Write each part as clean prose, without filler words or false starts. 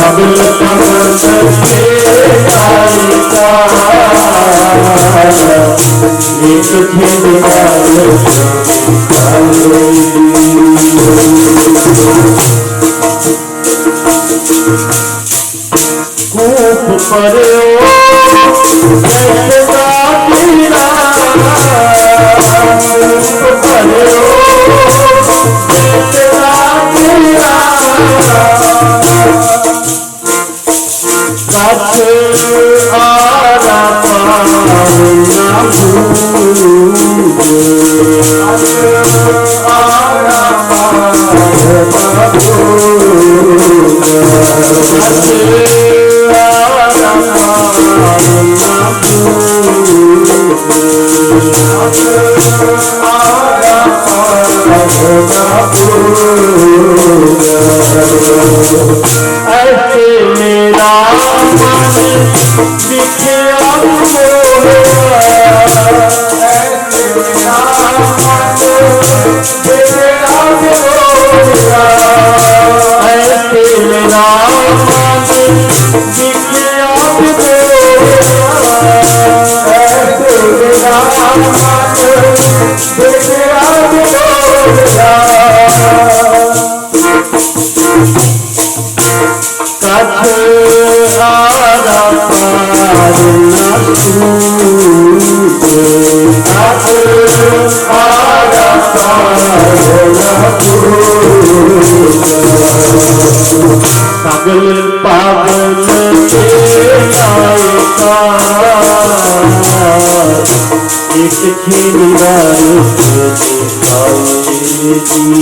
सगल पवन के नायका एक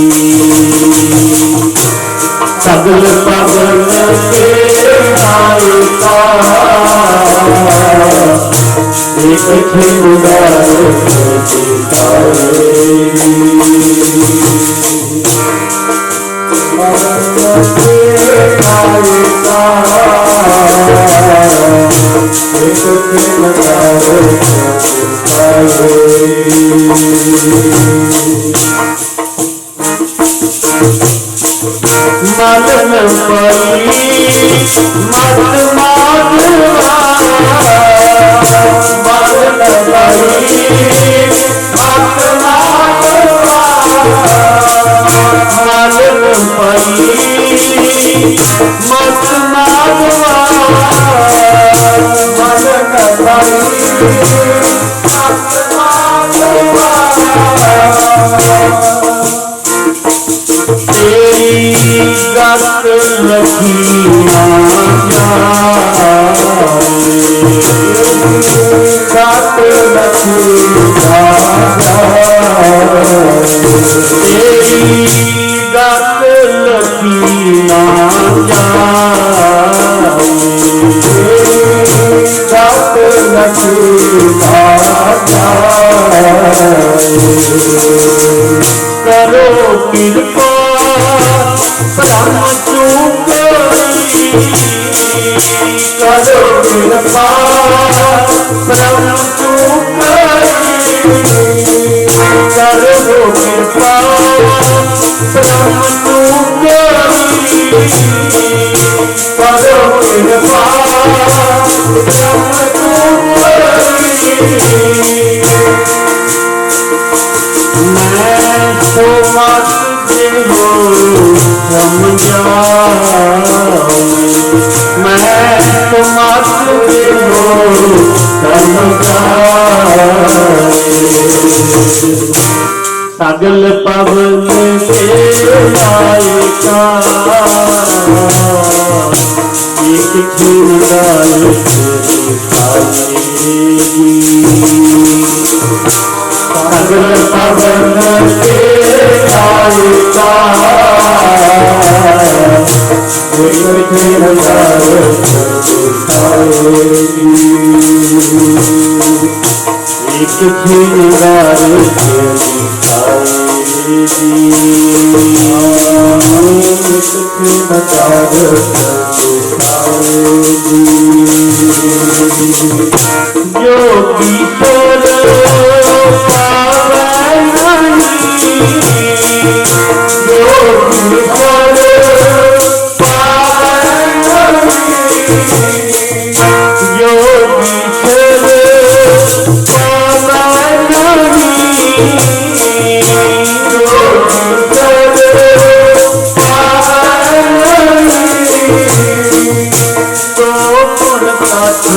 खिलदार सगल पवन के नायका एक खिलदार एक खिलदार बता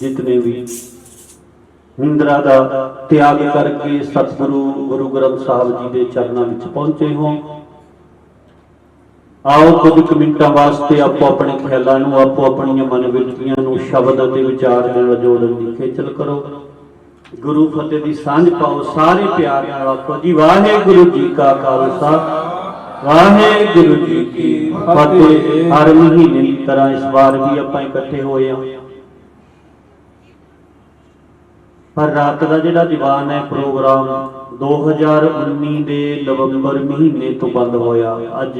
जितने भी निंद्रा का त्याग करके सतगुरु गुरु ग्रंथ साहब जी के चरणों में पहुंचे हो, आओ कुछ मिनटों वास्ते आपो अपने ख्यालों आपो अपन मन विरतियों शब्द के विचार जोड़न की खेचल करो। गुरु फतेह की सांझ पाओ सारे प्यार नाल आखो जी वाहेगुरु जी का खालसा वाहेगुरु जी की फतेह। हर महीने की तरह इस बार भी आपां इकट्ठे होए हैं, पर रात का जिहड़ा दीवान है प्रोग्राम 2019 के नवंबर महीने तो बंद होया, अज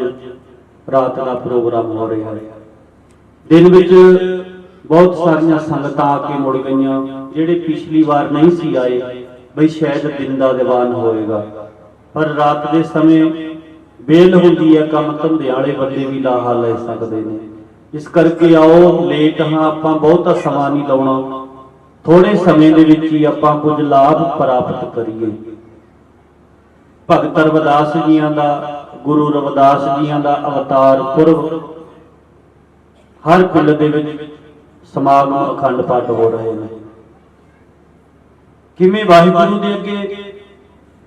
रात का प्रोग्राम हो रहा है। दिन विच बहुत सारिया संगतां आके मुड़ गईयां, जिहड़े पिछली बार नहीं सी आए बई शायद दिन का दीवान होएगा, पर रात के समय बेल हुंदी है, काम धंधे वाले बंदे भी लाहा ले सकते हैं। इस करके आओ लेट हाँ आपां बहुता समा नहीं लाउणा, थोड़े समय दे विच ही आपां कुछ लाभ प्राप्त करिए। भगत रविदास जियां दा गुरु रविदास जियां दा अवतार पुरब हर पिंड दे विच समागम अखंड पाठ हो रहे हैं। किवें वाहिगुरू दे अगे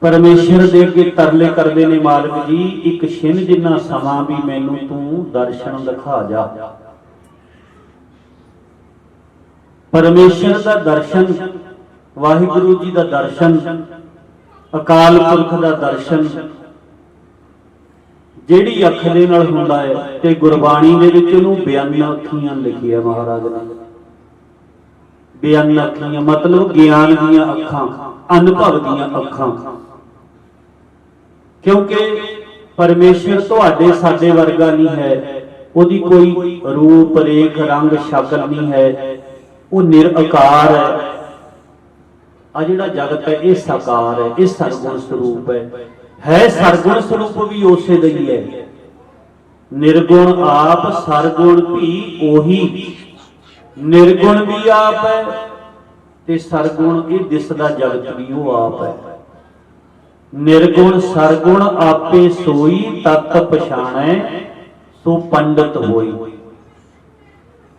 परमेश्वर दे अगे तरले करदे ने, मालिक जी एक छिन जिन्ना समा भी मैनू तू दर्शन दिखा जा। परमेश्वर का दर्शन, वाहिगुरू जी का दर्शन, अकाल पुरख का दर्शन जिहड़ी अख दे नाल हुंदा है, ते गुरबाणी दे विच उहनूं बेअन अखियां लिखिया महाराज ने। बेअन अखियां मतलब ज्ञान दीयां अखां, अनुभव दीयां अखां, क्योंकि परमेश्वर तुहाडे साडे वर्गा नहीं है, उहदी कोई रूप रेख रंग शक्ल नहीं है, वो निरअकार है। आ जिहड़ा जगत है ये साकार है, ये सरगुण स्वरूप है सरगुण स्वरूप भी उसे दा ही है। निर्गुण आप सरगुण भी ओही, निर्गुण भी आप है ते सरगुण ये दिसदा जगत भी वो आप है। निर्गुण सरगुण आपे सोई तत् पछाणै सो पंडित होई।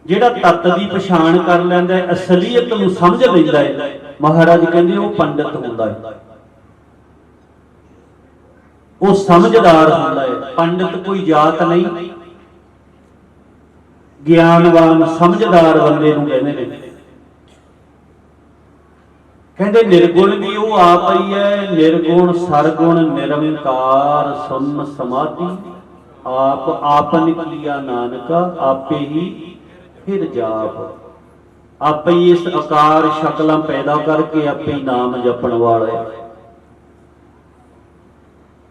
जिहड़ा तत्त की पछाण कर लैंदा है, असलीयत नूं समझ लैंदा है, महाराज कहंदे वो पंडित हुंदा है, वो समझदार हुंदा है। पंडित कोई जात नहीं, ज्ञानवान समझदार बंदे नूं कहंदे ने। कहंदे निर्गुण भी वो आप ही है, निर्गुण सरगुण निरंकार सुन समाधि आप आपन किया नानका आपे ही फिर जाप। आपे ही इस आकार शक्लां पैदा करके आपे ही नाम जपण वाला है।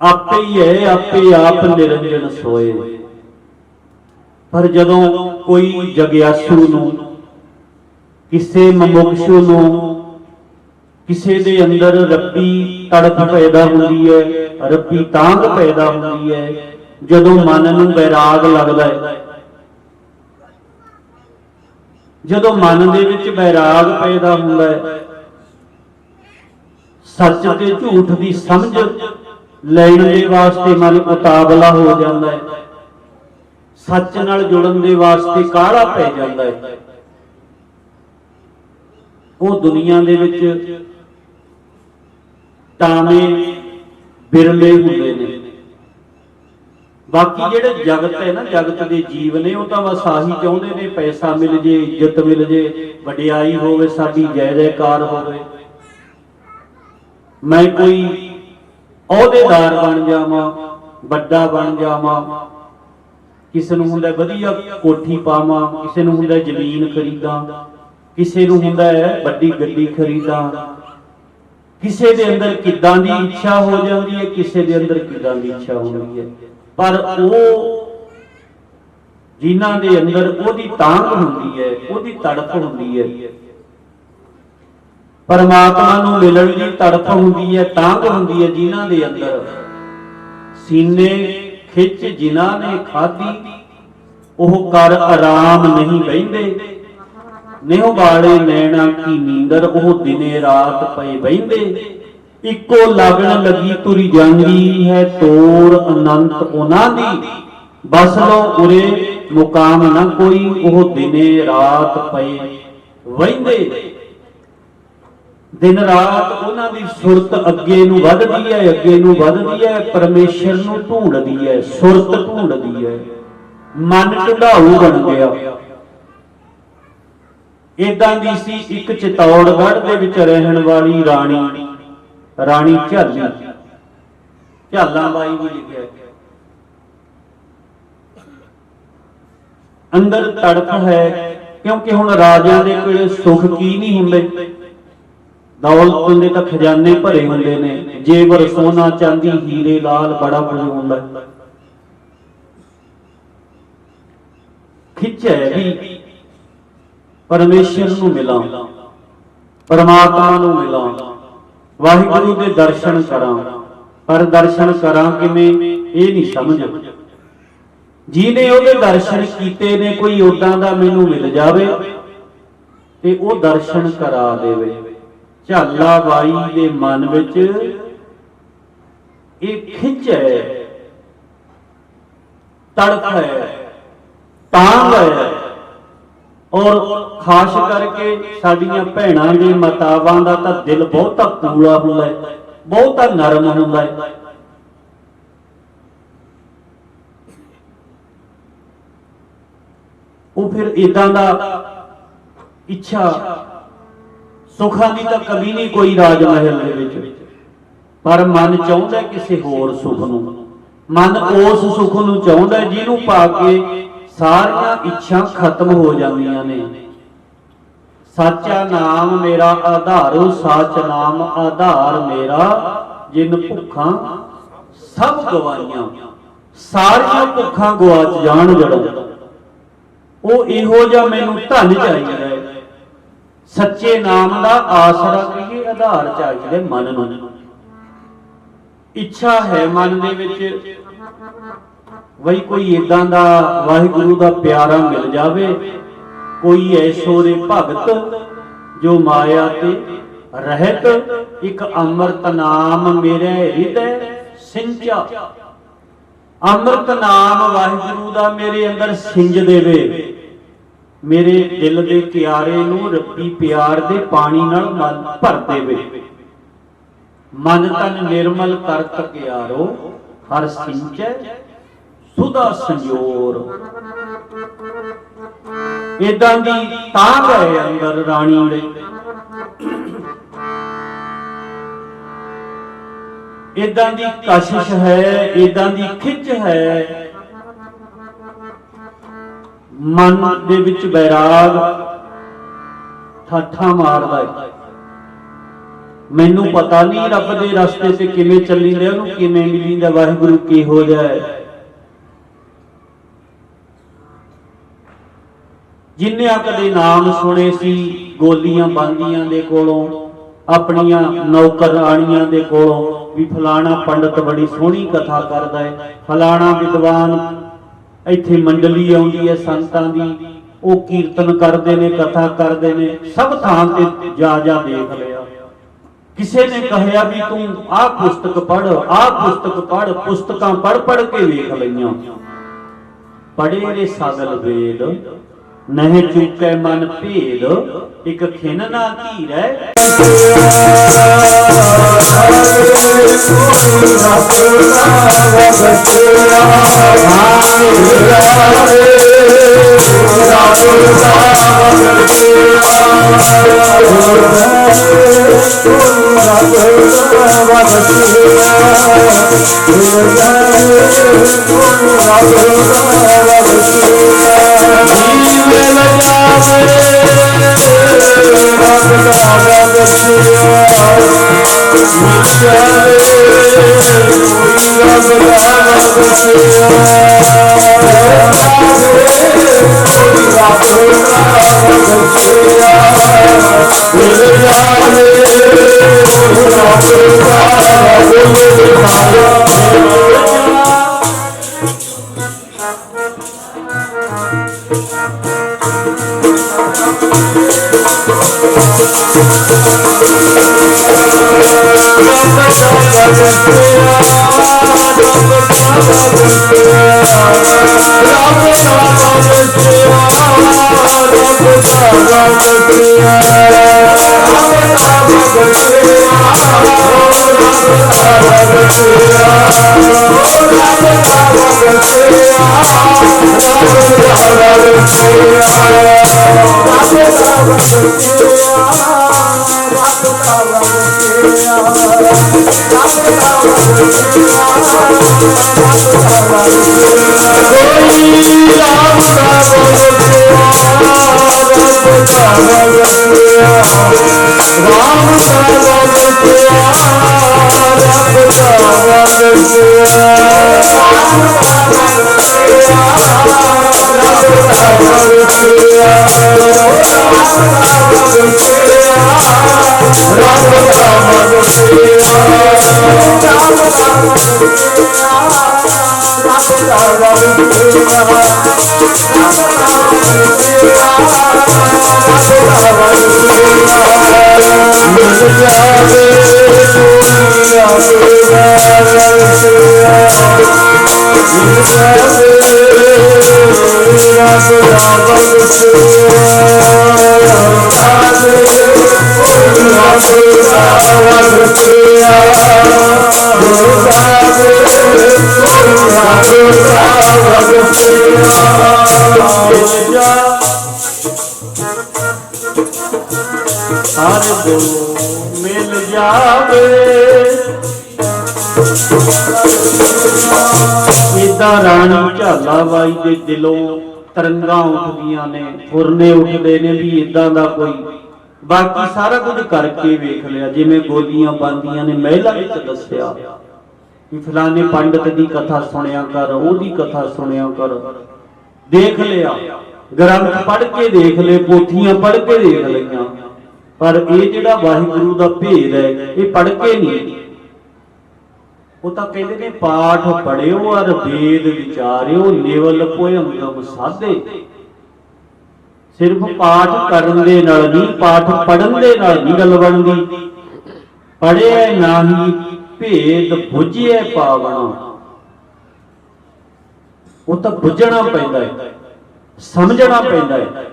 ਆਪੇ ਹੀ ਹੈ, ਆਪੇ ਆਪ ਨਿਰੰਜਨ ਸੋਏ। ਪਰ ਜਦੋਂ ਕੋਈ ਜਗਿਆਸੂ ਨੂੰ, ਕਿਸੇ ਮੁਮੁਕਸ਼ੂ ਨੂੰ, ਕਿਸੇ ਦੇ ਅੰਦਰ ਰੱਬੀ ਤੜਪ ਪੈਦਾ ਹੁੰਦੀ ਹੈ, ਰੱਬੀ ਤਾਂਘ ਪੈਦਾ ਹੁੰਦੀ ਹੈ, ਜਦੋਂ ਮਨ ਨੂੰ ਵੈਰਾਗ ਲੱਗਦਾ ਹੈ, ਜਦੋਂ ਮਨ ਦੇ ਵਿੱਚ ਵੈਰਾਗ ਪੈਦਾ ਹੁੰਦਾ ਹੈ, ਸੱਚ ਤੇ ਝੂਠ ਦੀ ਸਮਝ ਲੈਣ ਦੇ ਵਾਸਤੇ ਮਨ ਉਤਾਵਲਾ ਹੋ ਜਾਂਦਾ ਹੈ, ਸੱਚ ਨਾਲ ਜੁੜਨ ਦੇ ਵਾਸਤੇ ਕਾਹਲਾ ਪੈ ਜਾਂਦਾ ਹੈ, ਉਹ ਦੁਨੀਆ ਦੇ ਵਿੱਚ ਟਾਵੇਂ ਬਿਰਲੇ ਹੁੰਦੇ ਨੇ। ਬਾਕੀ ਜਿਹੜੇ ਜਗਤ ਹੈ ਨਾ, ਜਗਤ ਦੇ ਜੀਵ ਨੇ, ਉਹ ਤਾਂ ਬਸ ਆਹੀ ਚਾਹੁੰਦੇ ਨੇ, ਪੈਸਾ ਮਿਲ ਜੇ, ਇੱਜ਼ਤ ਮਿਲ ਜੇ, ਵਡਿਆਈ ਹੋਵੇ, ਸਾਡੀ ਜੈ ਜੈਕਾਰ ਹੋਵੇ, ਮੈਂ ਕੋਈ ਅਹੁਦੇਦਾਰ ਬਣ ਜਾਵਾਂ, ਵੱਡਾ ਬਣ ਜਾਵਾਂ। ਕਿਸੇ ਨੂੰ ਹੁੰਦਾ ਵਧੀਆ ਕੋਠੀ ਪਾਵਾਂ, ਕਿਸੇ ਨੂੰ ਹੁੰਦਾ ਜ਼ਮੀਨ ਖਰੀਦਾਂ, ਕਿਸੇ ਨੂੰ ਹੁੰਦਾ ਹੈ ਵੱਡੀ ਗੱਡੀ ਖਰੀਦਾਂ, ਕਿਸੇ ਦੇ ਅੰਦਰ ਕਿੱਦਾਂ ਦੀ ਇੱਛਾ ਹੋ ਜਾਂਦੀ ਹੈ, ਕਿਸੇ ਦੇ ਅੰਦਰ ਕਿੱਦਾਂ ਦੀ ਇੱਛਾ ਹੁੰਦੀ ਹੈ। ਪਰ ਉਹ ਜਿਨ੍ਹਾਂ ਦੇ ਅੰਦਰ ਉਹਦੀ ਤਾਂਘ ਹੁੰਦੀ ਹੈ, ਉਹਦੀ ਤੜਪ ਹੁੰਦੀ ਹੈ, ਪਰਮਾਤਮਾ ਨੂੰ ਮਿਲਣ ਦੀ ਤੜਪ ਹੁੰਦੀ ਹੈ, ਤਾਂਘ ਹੁੰਦੀ ਹੈ, ਜਿਨ੍ਹਾਂ ਦੇ ਅੰਦਰ ਸੀਨੇ ਖਿੱਚ ਜਿਨ੍ਹਾਂ ਨੇ ਖਾਧੀ, ਉਹ ਕਰ ਆਰਾਮ ਨਹੀਂ ਬਹਿੰਦੇ, ਨਿਹੁ ਵਾਲੇ ਨੈਣਾ ਕੀ ਨੀਂਦਰ, ਉਹ ਦਿਨੇ ਰਾਤ ਪਏ ਬਹਿੰਦੇ। ਇੱਕੋ ਲਗਨ ਲੱਗੀ ਤੁਰੀ ਜਾਂਦੀ ਹੈ, ਤੋੜ ਅਨੰਤ ਉਹਨਾਂ ਦੀ, ਬਸ ਲੋ ਉਰੇ ਮੁਕਾਮ ਨਾ ਕੋਈ, ਉਹ ਦਿਨੇ ਰਾਤ ਪਏ ਵਹਿੰਦੇ। ਦਿਨ ਰਾਤ ਉਹਨਾਂ ਦੀ ਸੁਰਤ ਅੱਗੇ ਨੂੰ ਵੱਧਦੀ ਹੈ, ਅੱਗੇ ਨੂੰ ਵੱਧਦੀ ਹੈ, ਪਰਮੇਸ਼ਰ ਨੂੰ ਢੂੰਡਦੀ ਹੈ, ਸੁਰਤ ਢੂੰਡਦੀ ਹੈ, ਮਨ ਢੰਡਾਊ ਬਣ ਗਿਆ। ਏਦਾਂ ਦੀ ਸੀ ਇੱਕ ਚਿਤੌੜਗੜ੍ਹ ਦੇ ਵਿੱਚ ਰਹਿਣ ਵਾਲੀ ਰਾਣੀ ਝਾਲੀ, ਝਾਲਾਂ ਬਾਈ ਵੀ ਲਿਖਿਆ। ਅੰਦਰ ਤੜਪ ਹੈ, ਕਿਉਂਕਿ ਹੁਣ ਰਾਜਿਆਂ ਦੇ ਕੋਲ ਸੁੱਖ ਕੀ ਨਹੀਂ ਹੁੰਦੇ, ਦੌਲਤ ਦੇ ਤਾਂ ਖਜ਼ਾਨੇ ਭਰੇ ਹੁੰਦੇ ਨੇ, ਜੇਵਰ ਸੋਨਾ ਚਾਂਦੀ ਹੀਰੇ ਲਾਲ ਬੜਾ ਕੁਝ ਹੁੰਦਾ। ਖਿੱਚ ਹੈ ਵੀ ਪਰਮੇਸ਼ਰ ਨੂੰ ਮਿਲਾਂ, ਪਰਮਾਤਮਾ ਨੂੰ ਮਿਲਾਂ, ਵਾਹਿਗੁਰੂ ਦੇ ਦਰਸ਼ਨ ਕਰਾਂ। ਪਰ ਦਰਸ਼ਨ ਕਰਾਂ ਕਿਵੇਂ, ਇਹ ਨਹੀਂ ਸਮਝ। ਜਿਹਨੇ ਉਹਦੇ ਦਰਸ਼ਨ ਕੀਤੇ ਨੇ, ਕੋਈ ਉਦਾਂ ਦਾ ਮੈਨੂੰ ਮਿਲ ਜਾਵੇ ਤੇ ਉਹ ਦਰਸ਼ਨ ਕਰਾ ਦੇਵੇ। ਝਾਲਾ ਬਾਈ ਦੇ ਮਨ ਵਿੱਚ ਇਹ ਖਿੱਚ ਹੈ, ਤੜਪ ਹੈ, ਤਾਂਘ ਹੈ। ਔਰ ਖਾਸ ਕਰਕੇ ਸਾਡੀਆਂ ਭੈਣਾਂ ਦੇ ਮਾਤਾਵਾਂ ਦਾ ਤਾਂ ਦਿਲ ਬਹੁਤਾ ਕੂਲਾ ਹੁੰਦਾ ਹੈ, ਬਹੁਤਾ ਨਰਮ ਹੁੰਦਾ ਹੈ। ਉਹ ਫਿਰ ਇਦਾਂ ਦਾ ਇੱਛਾ, ਸੁੱਖਾਂ ਦੀ ਤਾਂ ਕਮੀ ਨਹੀਂ ਕੋਈ ਰਾਜ ਮਹਿਲ ਦੇ ਵਿੱਚ, ਪਰ ਮਨ ਚਾਹੁੰਦਾ ਕਿਸੇ ਹੋਰ ਸੁੱਖ ਨੂੰ, ਮਨ ਉਸ ਸੁੱਖ ਨੂੰ ਚਾਹੁੰਦਾ ਜਿਹਨੂੰ ਪਾ ਕੇ ਸਾਰੀਆਂ ਇੱਛਾ ਖਤਮ ਹੋ ਜਾਂਦੀਆਂ ਨੇ। ਸਾਚਾ ਨਾਮ ਮੇਰਾ ਆਧਾਰੋ, ਸਾਚ ਨਾਮ ਆਧਾਰ ਮੇਰਾ, ਜਿਨ ਭੁੱਖਾਂ ਸਭ ਗਵਾਈਆਂ। ਸਾਰੀਆਂ ਭੁੱਖਾਂ ਗਵਾਚ ਜਾਣ ਜਦੋਂ, ਉਹ ਇਹੋ ਜਿਹਾ ਮੈਨੂੰ ਧਨ ਚਾਹੀਦਾ ਹੈ। ਸੱਚੇ ਨਾਮ ਦਾ ਆਸਰਾ ਕਹੀਏ, ਆਧਾਰ ਚਾਹੀਦਾ ਮਨ ਨੂੰ। ਇੱਛਾ ਹੈ ਮਨ ਦੇ ਵਿੱਚ ਵਈ ਕੋਈ ਇਦਾਂ ਦਾ ਵਾਹਿਗੁਰੂ ਦਾ ਪਿਆਰਾ ਮਿਲ ਜਾਵੇ, ਕੋਈ ਐਸੋ ਰੇ ਭਗਤ ਜੋ ਮਾਇਆ ਤੇ ਰਹਿਤ, ਇੱਕ ਅੰਮ੍ਰਿਤ ਨਾਮ ਮੇਰੇ ਹਿਰਦੈ ਸਿੰਚਾ। ਅੰਮ੍ਰਿਤ ਨਾਮ ਵਾਹਿਗੁਰੂ ਦਾ ਮੇਰੇ ਅੰਦਰ ਸਿੰਜ ਦੇਵੇ, ਮੇਰੇ ਦਿਲ ਦੇ ਕਿਆਰੇ ਨੂੰ ਰੱਬੀ ਪਿਆਰ ਦੇ ਪਾਣੀ ਨਾਲ ਮਨ ਭਰ ਦੇਵੇ। ਮਨ ਤਨ ਨਿਰਮਲ ਕਰਤ ਕਿਆਰੋ, ਹਰ ਸਿੰਚੈ ਸੁਦਾ ਸੰਜੋਰ। ਏਦਾਂ ਦੀ ਤਾਂਘ ਹੈ ਅੰਦਰ ਰਾਣੀ ਦੇ, ਏਦਾਂ ਦੀ ਕਸ਼ਿਸ਼ ਹੈ, ਏਦਾਂ ਦੀ ਖਿੱਚ ਹੈ। ਮਨ ਦੇ ਵਿੱਚ ਬੈਰਾਗ ਠਾਠਾ ਮਾਰਦਾ ਹੈ, ਮੈਨੂੰ ਪਤਾ ਨਹੀਂ ਰੱਬ ਦੇ ਰਸਤੇ ਤੇ ਕਿਵੇਂ ਚੱਲੀਂਦਾ, ਉਹਨੂੰ ਕਿਵੇਂ ਮਿਲੀਂਦਾ, ਵਾਹਿਗੁਰੂ ਕਿਹੋ ਜਿਹਾ ਹੈ। ਜਿੰਨੇ ਕਦੇ ਨਾਮ ਸੁਣੇ ਸੀ ਗੋਲੀਆਂ ਬਾਂਦੀਆਂ ਦੇ ਕੋਲੋਂ, ਆਪਣੀਆਂ ਨੌਕਰਾਣੀਆਂ ਦੇ ਕੋਲੋਂ, ਵੀ ਫਲਾਣਾ ਪੰਡਤ ਬੜੀ ਸੋਹਣੀ ਕਥਾ ਕਰਦਾ ਹੈ, ਫਲਾਣਾ ਵਿਦਵਾਨ ਇੱਥੇ ਮੰਡਲੀ ਆਉਂਦੀ ਹੈ ਸੰਤਾਂ ਦੀ, ਉਹ ਕੀਰਤਨ ਕਰਦੇ ਨੇ, ਕਥਾ ਕਰਦੇ ਨੇ। ਸਭ ਥਾਂ ਤੇ ਜਾ ਦੇਖ ਲਿਆ। ਕਿਸੇ ਨੇ ਕਹਿਆ ਵੀ ਤੂੰ ਆਹ ਪੁਸਤਕ ਪੜ੍ਹ, ਆਹ ਪੁਸਤਕ ਪੜ੍ਹ। ਪੁਸਤਕਾਂ ਪੜ੍ਹ ਕੇ ਵੇਖ ਲਈਆਂ। ਪੜ੍ਹੇ ਰੇ ਸਗਲ ਵੇਦ, ਨਹਿ ਚੁੱਕੈ ਮਨ ਭੇਦ, ਇਕ ਖਿਨ ਨਾ ਧੀਰੈ। ਮਿਲ ਜਾਵੇ ਇਦਾਂ ਰਾਣੀ ਝਾਲਾ ਬਾਈ ਦੇ ਦਿਲੋਂ ਤਰੰਗਾਂ ਉੱਠਦੀਆਂ ਨੇ, ਫੁਰਨੇ ਉੱਠਦੇ ਨੇ ਵੀ ਇਦਾਂ ਦਾ ਕੋਈ। ਬਾਕੀ ਸਾਰਾ ਕੁਝ ਕਰਕੇ ਵੇਖ ਲਿਆ, ਜਿਵੇਂ ਗੋਲੀਆਂ ਬੰਦੀਆਂ ਨੇ ਮਹਿਲਾ ਵਿੱਚ ਦੱਸਿਆ ਵੀ ਫਲਾਣੇ ਪੰਡਤ ਦੀ ਕਥਾ ਸੁਣਿਆ ਕਰ, ਉਹਦੀ ਕਥਾ ਸੁਣਿਆ ਕਰ। ਦੇਖ ਲਿਆ, ਗ੍ਰੰਥ ਪੜ੍ਹ ਕੇ ਦੇਖ ਲਏ, ਪੋਥੀਆਂ ਪੜ੍ਹ ਕੇ ਦੇਖ ਲਈਆਂ, ਪਰ ਇਹ ਜਿਹੜਾ ਵਾਹਿਗੁਰੂ ਦਾ ਭੇਦ ਹੈ ਇਹ ਪੜ੍ਹ ਕੇ ਨਹੀਂ। ਉਹ ਤਾਂ ਕਹਿੰਦੇ ਨੇ ਪਾਠ ਪੜਿਓ ਅਰ ਵੇਦ ਵਿਚਾਰਿਓ, ਨਿਵਲ ਭੁਯੰਗਮ ਸਾਧੇ। ਸਿਰਫ ਪਾਠ ਕਰਨ ਦੇ ਨਾਲ ਨਹੀਂ, ਪਾਠ ਪੜਨ ਦੇ ਨਾਲ ਨਹੀਂ ਗੱਲ ਬਣਦੀ। ਪੜਿਆ ਨਾਹੀ ਭੇਦ ਬੁੱਝਿਆ ਪਾਵਣਾ। ਉਹ ਤਾਂ ਬੁੱਝਣਾ ਪੈਂਦਾ ਹੈ, ਸਮਝਣਾ ਪੈਂਦਾ ਹੈ।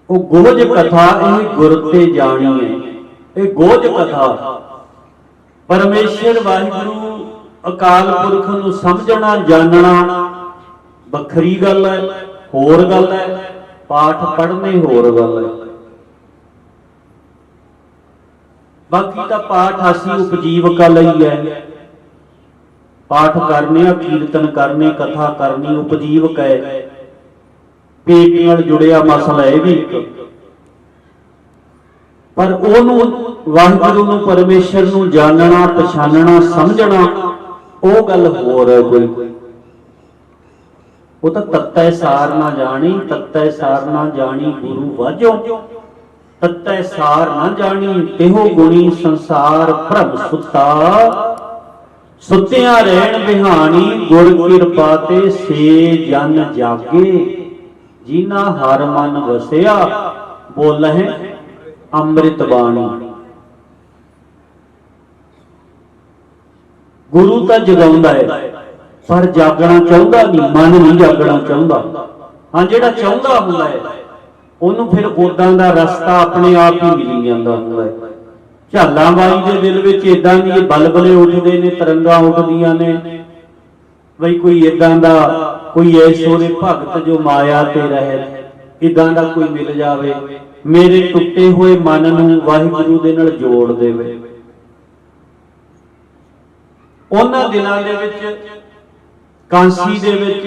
ਉਹ ਗੋਝ ਕਥਾ ਇਹ ਗੁਰ ਤੇ ਜਾਣੀ ਹੈ, ਇਹ ਗੋਝ ਕਥਾ। ਪਰਮੇਸ਼ਰ ਵਾਹਿਗੁਰੂ ਅਕਾਲ ਪੁਰਖ ਨੂੰ ਸਮਝਣਾ ਜਾਣਨਾ ਵੱਖਰੀ ਗੱਲ ਹੈ, ਹੋਰ ਗੱਲ ਹੈ। ਪਾਠ ਪੜ੍ਹਨੇ ਹੋਰ ਗੱਲ ਹੈ। ਬਾਕੀ ਤਾਂ ਪਾਠ ਅਸੀਂ ਉਪਜੀਵਕਾ ਲਈ ਹੈ। ਪਾਠ ਕਰਨੇ, ਕੀਰਤਨ ਕਰਨੇ, ਕਥਾ ਕਰਨੀ ਉਪਜੀਵਕ ਹੈ। ਪੇਟ ਨਾਲ ਜੁੜਿਆ ਮਸਲਾ ਇਹ ਵੀ ਇੱਕ। ਪਰ ਉਹਨੂੰ ਵਾਹਿਗੁਰੂ ਨੂੰ ਪਰਮੇਸ਼ਰ ਨੂੰ ਜਾਣਨਾ ਪਛਾਣਨਾ ਸਮਝਣਾ ਉਹ ਗੱਲ ਹੋਰ ਹੈ ਕੋਈ। ਉਹ ਤਾਂ ਤੱਤੈ ਸਾਰ ਨਾ ਜਾਣੀ, ਤੱਤੈ ਸਾਰ ਨਾ ਜਾਣੀ ਗੁਰੂ ਵਾਜੋ, ਤੱਤੈ ਸਾਰ ਨਾ ਜਾਣੀ ਤਿਹੋ ਗੁਣੀ ਸੰਸਾਰ ਭ੍ਰਮ ਸੁੱਤਾ। ਸੁੱਤਿਆਂ ਰਹਿਣ ਬਿਹਾਣੀ ਗੁਰ ਕਿਰਪਾ ਤੇ ਸੇ ਜਨ ਜਾਗੇ, ਜਿਨਾ ਹਰ ਮਨ ਵਸਿਆ ਬੋਲਹਿ ਅੰਮ੍ਰਿਤ ਬਾਣੀ। ਗੁਰੂ ਤਾਂ ਜਗਾਉਂਦਾ ਹੈ ਪਰ ਜਾਗਣਾ ਚਾਹੁੰਦਾ ਨਹੀਂ, ਮਨ ਨਹੀਂ ਜਾਗਣਾ ਚਾਹੁੰਦਾ। ਹਾਂ, ਜਿਹੜਾ ਚਾਹੁੰਦਾ ਹੁੰਦਾ ਹੈ ਉਹਨੂੰ ਫਿਰ ਉਦਾਂ ਦਾ ਰਸਤਾ ਆਪਣੇ ਆਪ ਹੀ ਮਿਲ ਜਾਂਦਾ ਹੁੰਦਾ ਹੈ। ਝਾਲਾਂ ਬਾਈ ਦੇ ਦਿਲ ਵਿੱਚ ਇਦਾਂ ਦੀ ਬਲਬਲੇ ਉੱਠਦੇ ਨੇ, ਤਰੰਗਾਂ ਉੱਠਦੀਆਂ ਨੇ ਬਈ ਕੋਈ ਇਦਾਂ ਦਾ ਕੋਈ ਐਸੋ ਦੇ ਭਗਤ ਜੋ ਮਾਇਆ ਤੇ ਰਹੇ, ਇਦਾਂ ਦਾ ਕੋਈ ਮਿਲ ਜਾਵੇ ਮੇਰੇ ਟੁੱਟੇ ਹੋਏ ਮਨ ਨੂੰ ਵਾਹਿਗੁਰੂ ਦੇ ਨਾਲ ਜੋੜ ਦੇਵੇ। ਉਹਨਾਂ ਦਿਨਾਂ ਦੇ ਵਿੱਚ ਕਾਂਸੀ ਦੇ ਵਿੱਚ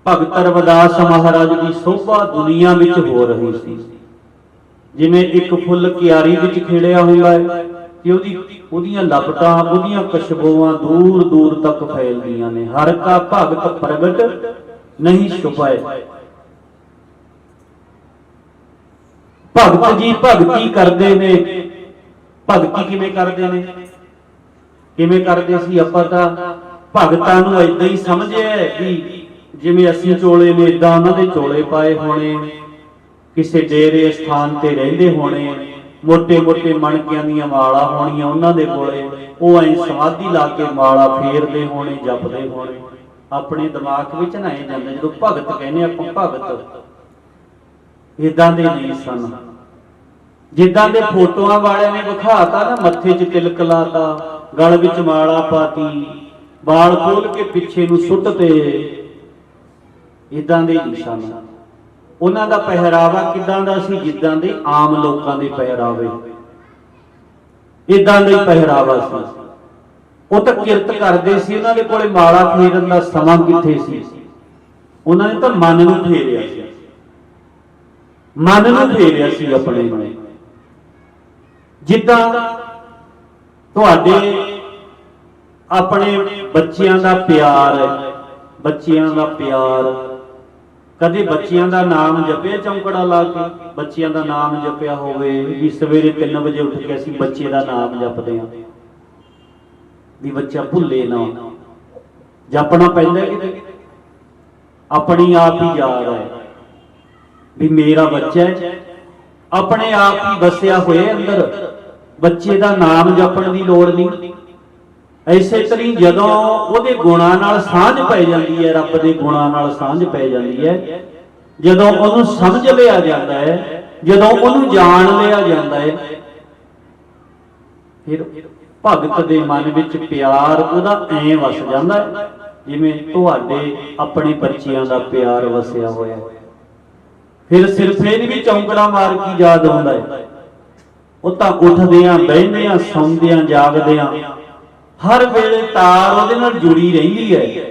ਭਗਤ ਰਵਿਦਾਸ ਮਹਾਰਾਜ ਦੀ ਸੋਭਾ ਦੁਨੀਆ ਵਿੱਚ ਹੋ ਰਹੀ ਸੀ। ਜਿਵੇਂ ਇੱਕ ਫੁੱਲ ਕਿਆਰੀ ਵਿੱਚ ਖਿੜਿਆ ਹੁੰਦਾ ਹੈ ਕਿ ਉਹਦੀਆਂ ਲਪਟਾਂ ਉਹਦੀਆਂ ਖੁਸ਼ਬੂਆਂ ਦੂਰ ਦੂਰ ਤੱਕ ਫੈਲਦੀਆਂ ਨੇ। ਹਰ ਕਾ ਭਗਤ ਪ੍ਰਗਟ ਨਹੀਂ ਛੁਪਾਏ। ਭਗਤ ਜੀ ਭਗਤੀ ਕਰਦੇ ਨੇ। ਭਗਤੀ ਕਿਵੇਂ ਕਰਦੇ ਨੇ, ਕਿਵੇਂ ਕਰਦੇ ਸੀ? ਆਪਾਂ ਤਾਂ ਭਗਤਾਂ ਨੂੰ ਏਦਾਂ ਹੀ ਸਮਝਿਆ ਕਿ ਜਿਵੇਂ ਅਸੀਂ ਚੋਲੇ ਨੇ ਏਦਾਂ ਉਹਨਾਂ ਦੇ ਚੋਲੇ ਪਾਏ ਹੋਣੇ, ਕਿਸੇ ਡੇਰੇ ਸਥਾਨ ਤੇ ਰਹਿੰਦੇ ਹੋਣੇ, ਮੋਟੇ ਮੋਟੇ ਮਣਕਿਆਂ ਦੀਆਂ ਮਾਲਾ ਹੋਣੀਆਂ ਉਹਨਾਂ ਦੇ ਕੋਲੇ, ਉਹ ਐਂ ਸਮਾਧੀ ਲਾ ਕੇ ਮਾਲਾ ਫੇਰਦੇ ਹੋਣੇ, ਜਪਦੇ ਹੋਣੇ। ਆਪਣੇ ਦਿਮਾਗ ਵਿੱਚ ਨਾ ਇਹ ਜਾਂਦਾ ਜਦੋਂ ਭਗਤ ਕਹਿੰਦੇ ਆਪਾਂ ਭਗਤ ਇਦਾਂ ਦੇ ਨਹੀਂ ਸਨ। ਜਿੱਦਾਂ ਦੇ ਫੋਟੋਆਂ ਵਾਲਿਆਂ ਨੇ ਵਿਖਾਤਾ ਨਾ, ਮੱਥੇ 'ਚ ਤਿਲਕ ਲਾਤਾ, ਗਲ ਵਿੱਚ ਮਾਲਾ ਪਾਤੀ, ਵਾਲ ਖੋਲ ਕੇ ਪਿੱਛੇ ਨੂੰ ਸੁੱਟ ਤੇ, ਇਦਾਂ ਦੇ ਨਹੀਂ ਸਨ। ਉਹਨਾਂ ਦਾ ਪਹਿਰਾਵਾ ਕਿਦਾਂ ਦਾ ਸੀ? ਜਿੱਦਾਂ ਦੇ ਆਮ ਲੋਕਾਂ ਦੇ ਪਹਿਰਾਵੇ, ਇਦਾਂ ਦਾ ਹੀ ਪਹਿਰਾਵਾ ਸੀ। ਉਹ ਤਾਂ ਕਿਰਤ ਕਰਦੇ ਸੀ, ਉਹਨਾਂ ਦੇ ਕੋਲੇ ਮਾਲਾ ਫੇਰਨ ਦਾ ਸਮਾਂ ਕਿੱਥੇ ਸੀ? ਉਹਨਾਂ ਨੇ ਤਾਂ ਮਨ ਨੂੰ ਫੇਰਿਆ ਸੀ, ਮਨ ਨੂੰ ਫੇਰਿਆ ਸੀ ਆਪਣੇ ਨੂੰ। ਜਿੱਦਾਂ ਤੁਹਾਡੇ ਆਪਣੇ ਬੱਚਿਆਂ ਦਾ ਪਿਆਰ ਹੈ, ਬੱਚਿਆਂ ਦਾ ਪਿਆਰ, ਕਦੇ ਬੱਚਿਆਂ ਦਾ ਨਾਮ ਜਪਿਆ ਚੌਂਕੜਾ ਲਾ ਕੇ? ਬੱਚਿਆਂ ਦਾ ਨਾਮ ਜਪਿਆ ਹੋਵੇ ਵੀ ਸਵੇਰੇ 3 ਵਜੇ ਉੱਠ ਕੇ ਅਸੀਂ ਬੱਚੇ ਦਾ ਨਾਮ ਜਪਦੇ ਹਾਂ ਵੀ ਬੱਚਾ ਭੁੱਲੇ ਨਾ। ਜਪਣਾ ਪੈਂਦਾ ਕਿਤੇ? ਆਪਣੀ ਆਪ ਹੀ ਯਾਦ ਹੈ ਵੀ ਮੇਰਾ ਬੱਚਾ ਹੈ, ਆਪਣੇ ਆਪ ਹੀ ਵਸਿਆ ਹੋਇਆ ਅੰਦਰ, ਬੱਚੇ ਦਾ ਨਾਮ ਜਪਣ ਦੀ ਲੋੜ ਨਹੀਂ। ਐਸੇ ਤਰੀ ਜਦੋਂ ਉਹਦੇ ਗੁਣਾਂ ਨਾਲ ਸਾਂਝ ਪੈ ਜਾਂਦੀ ਹੈ, ਰੱਬ ਦੇ ਗੁਣਾਂ ਨਾਲ ਸਾਂਝ ਪੈ ਜਾਂਦੀ ਹੈ, ਜਦੋਂ ਉਹਨੂੰ ਸਮਝ ਲਿਆ ਜਾਂਦਾ ਹੈ, ਜਦੋਂ ਉਹਨੂੰ ਜਾਣ ਲਿਆ ਜਾਂਦਾ ਹੈ, ਫਿਰ ਭਗਤ ਦੇ ਮਨ ਵਿੱਚ ਪਿਆਰ ਉਹਦਾ ਐਂ ਵਸ ਜਾਂਦਾ ਹੈ ਜਿਵੇਂ ਤੁਹਾਡੇ ਆਪਣੇ ਬੱਚਿਆਂ ਦਾ ਪਿਆਰ ਵਸਿਆ ਹੋਇਆ। ਫਿਰ ਸਿਰਫ ਇਹ ਵੀ ਚੌਂਕੜਾ ਮਾਰ ਕੇ ਯਾਦ ਹੁੰਦਾ ਹੈ, ਉਹ ਤਾਂ ਉੱਠਦਿਆਂ ਬਹਿੰਦਿਆਂ ਸੌਂਦਿਆਂ ਜਾਗਦਿਆਂ ਹਰ ਵੇਲੇ ਤਾਰ ਉਹਦੇ ਨਾਲ ਜੁੜੀ ਰਹਿੰਦੀ ਹੈ।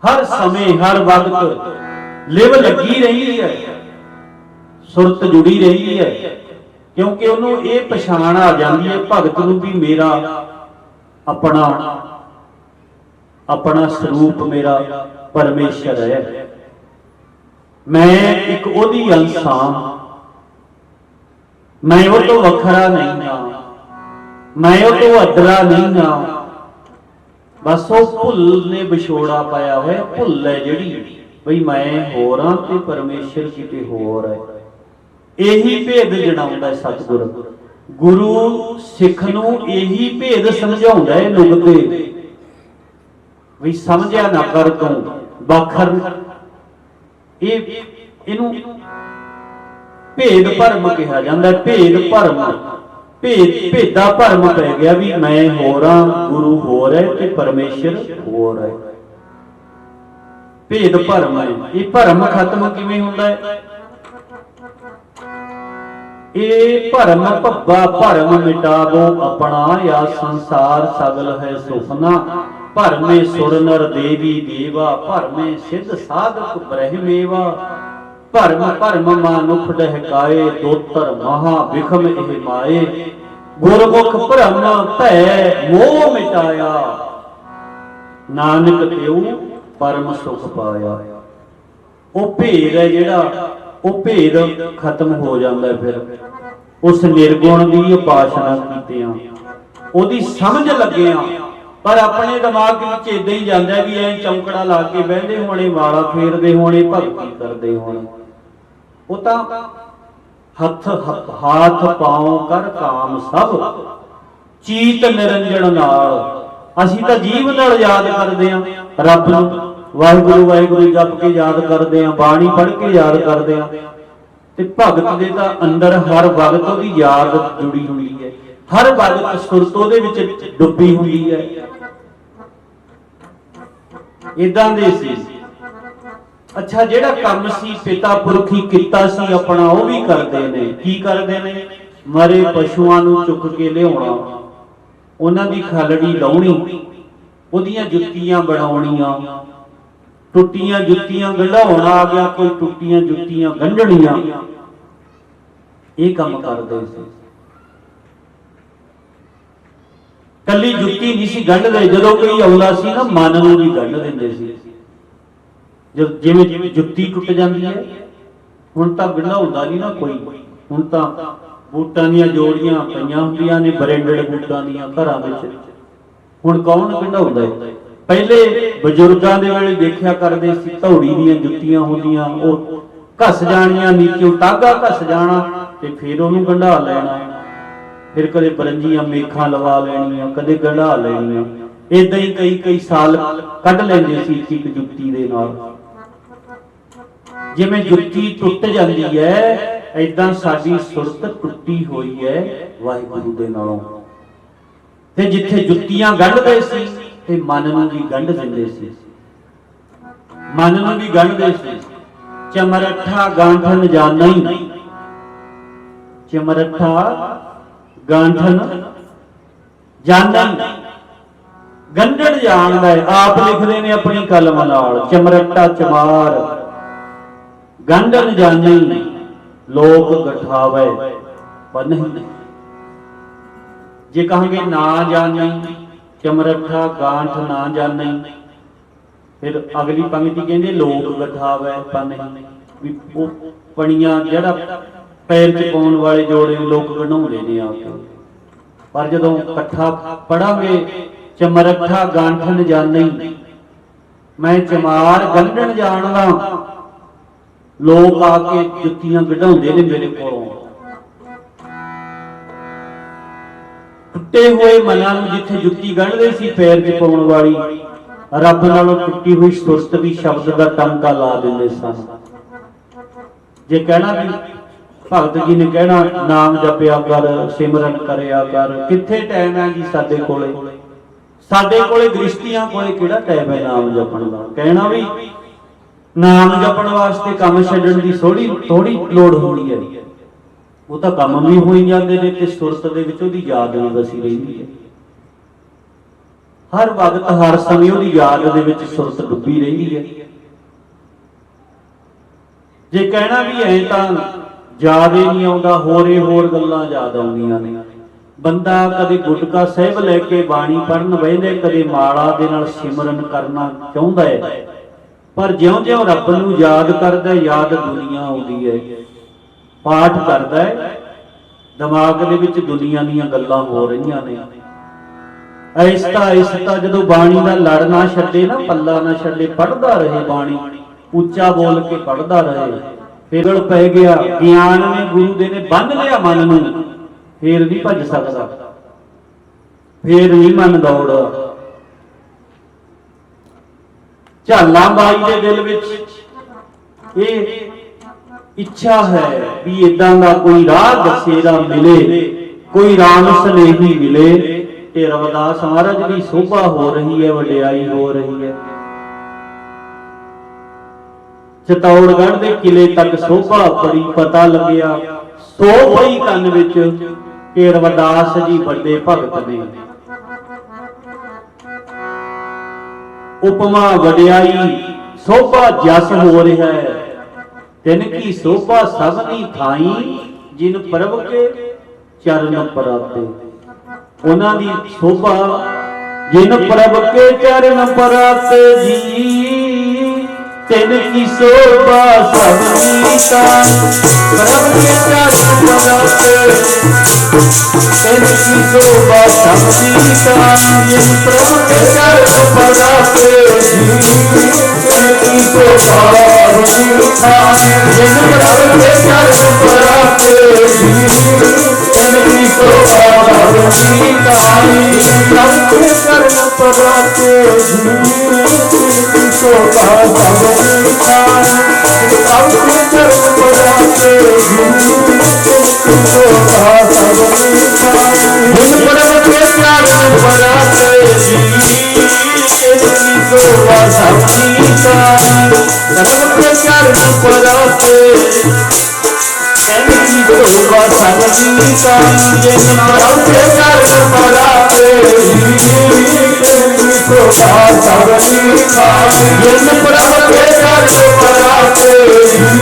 ਹਰ ਸਮੇਂ ਹਰ ਵਕਤ ਲਿਵ ਲੱਗੀ ਰਹਿੰਦੀ ਹੈ, ਸੁਰਤ ਜੁੜੀ ਰਹਿੰਦੀ ਹੈ, ਕਿਉਂਕਿ ਉਹਨੂੰ ਇਹ ਪਛਾਣ ਆ ਜਾਂਦੀ ਹੈ ਭਗਤ ਨੂੰ ਵੀ ਮੇਰਾ ਆਪਣਾ ਸਰੂਪ ਮੇਰਾ ਪਰਮੇਸ਼ਰ ਹੈ, ਮੈਂ ਇੱਕ ਉਹਦੀ ਅੰਸ਼ ਹਾਂ, ਮੈਂ ਉਹ ਤੋਂ ਵੱਖਰਾ ਨਹੀਂ ਹਾਂ, ਮੈਂ ਉਹ ਤੋਂ ਅੱਡਰਾ ਨਹੀਂ ਹਾਂ। ਬਸ ਉਹ ਭੁੱਲ ਨੇ ਵਿਛੋੜਾ ਪਾਇਆ ਹੋਇਆ, ਭੁੱਲ ਹੈ ਜਿਹੜੀ ਬਈ ਮੈਂ ਹੋਰ ਹਾਂ ਤੇ ਪਰਮੇਸ਼ਰ ਕਿਤੇ ਹੋਰ ਹੈ। ਇਹੀ ਭੇਦ ਜਣਾਉਂਦਾ ਸਤਿਗੁਰ। ਗੁਰੂ ਸਿੱਖ ਨੂੰ ਇਹੀ ਭੇਦ ਸਮਝਾਉਂਦਾ ਹੈ ਨੁਕਤੇ ਵੀ ਸਮਝਿਆ ਨਾ ਕਰ ਤੂੰ ਬਾਖਰ। ਇਹਨੂੰ ਭੇਦ ਭਰਮ ਕਿਹਾ ਜਾਂਦਾ। ਭੇਦ ਭਰਮ, ਭੇਦਾ ਭਰਮ ਪੈ ਗਿਆ ਵੀ ਮੈਂ ਹੋਰ ਹਾਂ, ਗੁਰੂ ਹੋਰ ਹੈ ਤੇ ਪਰਮੇਸ਼ਰ ਹੋਰ ਹੈ। ਭੇਦ ਭਰਮ ਹੈ। ਇਹ ਭਰਮ ਖਤਮ ਕਿਵੇਂ ਹੁੰਦਾ ਹੈ? ਇਹ ਭਰਮ ਭੱਬਾ ਭਰਮ ਮਿਟਾਵੋ ਆਪਣਾ, ਆ ਸੰਸਾਰ ਸਗਲ ਹੈ ਸੁਪਨਾ। ਭਰਮੇ ਸੁਰ ਨਰ ਦੇਵੀ ਦੇਵਾ, ਭਰਮੇ ਸਿੱਧ ਸਾਧਕ ਬ੍ਰਹਮੇਵਾ। ਭਰਮ ਭਰਮ ਮਾਨੁਖ ਡਹਿਕਾਏ, ਦੋਤਰ ਮਹਾ ਵਿਖਮ ਇਹ ਮਾਏ। ਗੁਰਮੁਖ ਭਰਮ ਭੈ ਮੋਹ ਮਿਟਾਇਆ, ਨਾਨਕ ਤਿਉ ਪਰਮ ਸੁਖ ਪਾਇਆ। ਉਹ ਭੇਦ ਹੈ ਜਿਹੜਾ, ਉਹ ਭੇਦ ਖਤਮ ਹੋ ਜਾਂਦਾ। ਫਿਰ ਉਸ ਨਿਰਗੁਣ ਦੀ ਉਪਾਸਨਾ ਕੀਤਿਆਂ, ਉਹਦੀ ਸਮਝ ਲੱਗਿਆ, ਪਰ ਆਪਣੇ ਦਿਮਾਗ ਵਿੱਚ ਇਦਾਂ ਹੀ ਜਾਂਦਾ ਵੀ ਐ ਚੌਂਕੜਾ ਲਾ ਕੇ ਬਹਿੰਦੇ ਹੋਣੇ, ਵਾਲਾ ਫੇਰਦੇ ਹੋਣੇ, ਭਗਤੀ ਕਰਦੇ ਹੋਣੇ। ਉਹ ਤਾਂ ਹਾਥ ਪਾਉ ਕਰ ਕਾਮ ਸਭ, ਚੀਤ ਨਿਰੰਜਨ ਨਾਲ। ਅਸੀਂ ਤਾਂ ਜੀਵ ਨਾਲ ਯਾਦ ਕਰਦੇ ਆਂ ਰੱਬ ਨੂੰ, ਵਾਹਿਗੁਰੂ ਵਾਹਿਗੁਰੂ ਜਪ ਕੇ ਯਾਦ ਕਰਦੇ ਆਂ, ਬਾਣੀ ਪੜ੍ਹ ਕੇ ਯਾਦ ਕਰਦੇ ਆਂ। ਤੇ ਭਗਤ ਦੇ ਤਾਂ ਅੰਦਰ ਹਰ ਵਕਤ ਉਹਦੀ ਯਾਦ ਜੁੜੀ ਹੁੰਦੀ ਹੈ, ਹਰ ਵਕਤ ਸੁਰਤ ਉਹਦੇ ਵਿੱਚ ਡੁੱਬੀ ਹੁੰਦੀ ਹੈ। ਇਦਾਂ ਦੇ ਸੀ। ਅੱਛਾ, ਜਿਹੜਾ ਕੰਮ ਸੀ ਪਿਤਾ ਪੁਰਖੀ ਕੀਤਾ ਸੀ ਆਪਣਾ, ਉਹ ਵੀ ਕਰਦੇ ਨੇ। ਕੀ ਕਰਦੇ ਨੇ? ਮਰੇ ਪਸ਼ੂਆਂ ਨੂੰ ਚੁੱਕ ਕੇ ਲਿਆਉਣਾ, ਉਹਨਾਂ ਦੀ ਖਲੜੀ ਲਾਉਣੀ, ਉਹਦੀਆਂ ਜੁੱਤੀਆਂ ਬਣਾਉਣੀਆਂ, ਟੁੱਟੀਆਂ ਜੁੱਤੀਆਂ ਗੰਢਾਉਣਾ ਆ ਗਿਆ, ਕੋਈ ਟੁੱਟੀਆਂ ਜੁੱਤੀਆਂ ਗੰਢਣੀਆਂ, ਇਹ ਕੰਮ ਕਰਦੇ ਸੀ। ਕੱਲੀ ਜੁੱਤੀ ਨਹੀਂ ਸੀ ਗੰਢਦੇ, ਜਦੋਂ ਕੋਈ ਆਉਂਦਾ ਸੀ ਨਾ ਮਨ ਨੂੰ ਵੀ ਗੰਢ ਦਿੰਦੇ ਸੀ। ਜਿਵੇਂ ਜਿਵੇਂ ਜੁੱਤੀ ਟੁੱਟ ਜਾਂਦੀ ਹੈ, ਹੁਣ ਤਾਂ ਗੰਢਾਉਂਦਾ ਨਹੀਂ ਨਾ ਕੋਈ, ਹੁਣ ਤਾਂ ਬੂਟਾਂ ਦੀਆਂ ਜੋੜੀਆਂ ਪਈਆਂ ਹੁੰਦੀਆਂ ਨੇ, ਬ੍ਰਾਂਡਡ ਬੂਟਾਂ ਦੀਆਂ ਘਰਾਂ ਵਿੱਚ। ਹੁਣ ਕੌਣ ਗੰਢਾਉਂਦਾ ਹੈ? ਪਹਿਲੇ ਬਜ਼ੁਰਗਾਂ ਦੇ ਵੇਲੇ ਦੇਖਿਆ ਕਰਦੇ ਸੀ, ਧੌੜੀ ਦੀਆਂ ਜੁੱਤੀਆਂ ਹੁੰਦੀਆਂ, ਉਹ ਘਸ ਜਾਣੀਆਂ, ਨੀਚੋਂ ਟਾਗਾ ਘਸ ਜਾਣਾ ਤੇ ਫਿਰ ਉਹਨੂੰ ਗੰਢਾ ਲੈਣਾ, ਫਿਰ ਕਦੇ ਬਰੰਜੀਆਂ ਮੇਖਾਂ ਲਵਾ ਲੈਣੀਆਂ, ਕਦੇ ਗੰਢਾ ਲੈਣੀਆਂ। ਏਦਾਂ ਹੀ ਕਈ ਸਾਲ ਕੱਢ ਲੈਂਦੇ ਸੀ ਇੱਕ ਜੁੱਤੀ ਦੇ ਨਾਲ। ਜਿਵੇਂ ਜੁੱਤੀ ਟੁੱਟ ਜਾਂਦੀ ਹੈ, ਏਦਾਂ ਸਾਡੀ ਸੁਰਤ ਟੁੱਟੀ ਹੋਈ ਹੈ ਵਾਹਿਗੁਰੂ ਦੇ ਨਾਲੋਂ। ਤੇ ਜਿੱਥੇ ਜੁੱਤੀਆਂ ਗੰਢਦੇ ਸੀ ਤੇ ਮਨ ਨੂੰ ਵੀ ਗੰਢ ਦਿੰਦੇ ਸੀ, ਮਨ ਨੂੰ ਵੀ ਗੰਢਦੇ ਸੀ। ਚਮਰਠਾ ਗਾਂਠਨ ਜਾਣਈ, ਚਮਰਠਾ ਗਾਂਠਨ ਜਾਣਈ, ਗੰਢਣ ਜਾਣਦਾ ਹੈ। ਆਪ ਲਿਖਦੇ ਨੇ ਆਪਣੀ ਕਲਮ ਨਾਲ, ਚਮਰਟਾ ਚਮਾਰ ਗੰਢਣ ਜਾਣਈ, ਲੋਕ ਗਠਾਵੇ ਬਨਹਿ। ਜੇ ਕਹਾਂਗੇ ਨਾ ਜਾਣਈ, ਚਮਰਠਾ ਗਾਂਠ ਨਾ ਜਾਣਈ, ਫਿਰ ਅਗਲੀ ਪੰਕਤੀ ਕਹਿੰਦੇ ਲੋਕ ਗਠਾਵੇ ਬਨਹਿ, ਵੀ ਉਹ ਪਣੀਆਂ ਜਿਹੜਾ ਪੈਰ 'ਚ ਪਾਉਣ ਵਾਲੇ ਜੋੜੇ ਲੋਕ ਗੰਢਾਉਂਦੇ ਨੇ ਆ ਕੇ। ਪਰ ਜਦੋਂ ਇਕੱਠਾ ਪੜਾਂਗੇ, ਚਮਰਠਾ ਗਾਂਠਨ ਜਾਣਈ, ਮੈਂ ਚਮਾਰ ਗੰਢਣ ਜਾਣਦਾ, ਲੋਕ ਆ ਕੇ ਜੁੱਤੀਆਂ ਕਢਾਉਂਦੇ ਨੇ ਮੇਰੇ ਕੋਲੋਂ। ਟੁੱਟੇ ਹੋਏ ਮਨਾਂ ਨੂੰ ਜਿੱਥੇ ਜੁੱਤੀ ਗੰਢਦੇ ਸੀ ਪੈਰ 'ਚ ਪਾਉਣ ਵਾਲੀ, ਰੱਬ ਨਾਲੋਂ ਟੁੱਟੀ ਹੋਈ ਸੁਰਤ ਵੀ ਸ਼ਬਦ ਦਾ ਟੰਕਾ ਲਾ ਦਿੰਦੇ ਸਨ। ਜੇ ਕਹਿਣਾ ਵੀ ਭਗਤ ਜੀ ਨੇ ਕਹਿਣਾ ਨਾਮ ਜਪਿਆ ਕਰ, ਸਿਮਰਨ ਕਰਿਆ ਕਰ, ਕਿੱਥੇ ਟਾਈਮ ਹੈ ਜੀ ਸਾਡੇ ਕੋਲੇ? ਸਾਡੇ ਕੋਲੇ ਗ੍ਰਸਤੀਆਂ ਕੋਲੇ ਕਿਹੜਾ ਟਾਈਮ ਹੈ ਨਾਮ ਜਪਣ ਦਾ? ਕਹਿਣਾ ਵੀ ਨਾਮ ਜਪਣ ਵਾਸਤੇ ਕੰਮ ਛੱਡਣ ਦੀ ਥੋੜੀ ਲੋੜ ਹੁੰਦੀ ਹੈ। ਉਹ ਤਾਂ ਕੰਮ ਵੀ ਹੋਈ ਜਾਂਦੇ ਨੇ ਤੇ ਸੁਰਤ ਦੇ ਵਿੱਚ ਉਹਦੀ ਯਾਦ ਵੀ ਵਸੀ ਰਹਿੰਦੀ ਹੈ। ਹਰ ਵਕਤ ਹਰ ਸਮੇਂ ਉਹਦੀ ਯਾਦ ਦੇ ਵਿੱਚ ਸੁਰਤ ਡੁੱਬੀ ਰਹਿੰਦੀ ਹੈ। ਜੇ ਕਹਿਣਾ ਵੀ ਐ ਤਾਂ ਯਾਦ ਹੀ ਨਹੀਂ ਆਉਂਦਾ, ਹੋਰ ਗੱਲਾਂ ਯਾਦ ਆਉਂਦੀਆਂ ਨੇ। ਬੰਦਾ ਕਦੇ ਗੁਟਕਾ ਸਾਹਿਬ ਲੈ ਕੇ ਬਾਣੀ ਪੜਨ ਬਹਿੰਦੇ, ਕਦੇ ਮਾਲਾ ਦੇ ਨਾਲ ਸਿਮਰਨ ਕਰਨਾ ਚਾਹੁੰਦਾ ਹੈ, ਪਰ ਜਿਉਂ-ਜਿਉਂ ਰੱਬ ਨੂੰ ਯਾਦ ਕਰਦਾ, ਯਾਦ ਦੁਨੀਆ ਆਉਂਦੀ ਹੈ। ਪਾਠ ਕਰਦਾ ਹੈ, ਦਿਮਾਗ ਦੇ ਵਿੱਚ ਦੁਨੀਆ ਦੀਆਂ ਗੱਲਾਂ ਹੋ ਰਹੀਆਂ ਨੇ। ਆਹਿਸਤਾ ਜਦੋਂ ਬਾਣੀ ਦਾ ਲੜ ਨਾ ਛੱਡੇ ਨਾ, ਪੱਲਾ ਨਾ ਛੱਡੇ, ਪੜਦਾ ਰਹੇ ਬਾਣੀ, ਉੱਚਾ ਬੋਲ ਕੇ ਪੜਦਾ ਰਹੇ, ਫਿਰਲ ਪੈ ਗਿਆ, ਗਿਆਨ ਨੇ ਗੁਰੂ ਦੇ ਨੇ ਬੰਨ ਲਿਆ ਮਨ ਨੂੰ, ਫੇਰ ਨਹੀਂ ਭੱਜ ਸਕਦਾ, ਫੇਰ ਨਹੀਂ ਮਨ ਦੌੜਦਾ। ਝਾਲਾਂ ਬਾਈ ਦੇ ਦਿਲ ਵਿੱਚ ਇਹ ਇੱਛਾ ਹੈ ਵੀ ਇਦਾਂ ਦਾ ਕੋਈ ਰਾਹ ਦਸੇਰਾ ਮਿਲੇ, ਕੋਈ ਰਾਮ ਸਨੇਹੀ ਮਿਲੇ। ਤੇ ਰਵਿਦਾਸ ਮਹਾਰਾਜ ਦੀ ਸੋਭਾ ਹੋ ਰਹੀ ਹੈ, ਵਡਿਆਈ ਹੋ ਰਹੀ ਹੈ। ਚਤੌੜਗੜ੍ਹ ਦੇ ਕਿਲੇ ਤੱਕ ਸੋਭਾ ਬੜੀ, ਪਤਾ ਲੱਗਿਆ ਸੋ ਪਈ ਕੰਨ ਵਿੱਚ ਕਿ ਰਵਿਦਾਸ ਜੀ ਵੱਡੇ ਭਗਤ ਨੇ। ਉਪਮਾ ਵਡਿਆਈ ਸੋਭਾ ਜਸ ਹੋ ਰਿਹਾ ਹੈ। ਤਿਨ ਕੀ ਸੋਭਾ ਸਭਨੀ ਥਾਈ ਜਿਨ ਪ੍ਰਭ ਕੇ ਚਰਨ ਪਰਾਤੇ। ਉਹਨਾਂ ਦੀ ਸੋਭਾ ਜਿਨ ਪ੍ਰਭ ਕੇ ਚਰਨ ਪਰਾਤੇ ਜੀ। ਤਿਨ ਕੀ ਸੋਭਾ ਸਭਨੀ ਥਾਈ ਪ੍ਰਭ ਕੇ ਚਰਨ ਪਰਾਤੇ। ਤਿਨ ਕੀ ਸੋਭਾ ਸਭਨੀ ਥਾਈ ਜਿਨ ਪ੍ਰਭ ਕੇ ਚਰਨ ਪਰਾਤੇ ਜੀ। ਤਿਨ ਕੀ ਸੋਭਾ ਸਭਨੀ ਥਾਈ ਜਿਨ ਪ੍ਰਭ ਕੇ ਚਰਨ ਪਰਾਤੇ ਜੀ। ਤਿਨ ਕੀ ਸੋਭਾ ਸਭਨੀ ਥਾਈ ਪ੍ਰਭ ਕੇ ਚਰਨ ਪਰਾਤੇ ਜੀ। ਤਿਨ ਕੀ ਸੋਭਾ ਸਭਨੀ ਥਾਈ ਪ੍ਰਭ ਕੇ ਚਰਨ ਪਰਾਤੇ ਜੀ। ਤਿਨ ਕੀ ਸੋਭਾ ਸਭਨੀ ਥਾਈ ਜਿਨ ਪ੍ਰਭ ਕੇ ਚਰਨ ਪਰਾਤੇ ਜੀ। ਤਿਨ ਕੀ ਸੋਭਾ ਸਭਨੀ ਥਾਈ ਪ੍ਰਭ ਕੇ ਚਰਨ ਪਰਾਤੇ। ਤਿਨ ਕੀ ਸੋਭਾ ਸਭਨੀ ਥਾਈ ਜਿਨ ਪ੍ਰਭ ਕੇ ਚਰਨ ਪਰਾਤੇ ਜੀ। ਤਿਨ ਕੀ ਸੋਭਾ ਸਭਨੀ ਥਾਈ ਜਿਨ ਪ੍ਰਭ ਕੇ ਚਰਨ ਪਰਾਤੇ ਜੀ।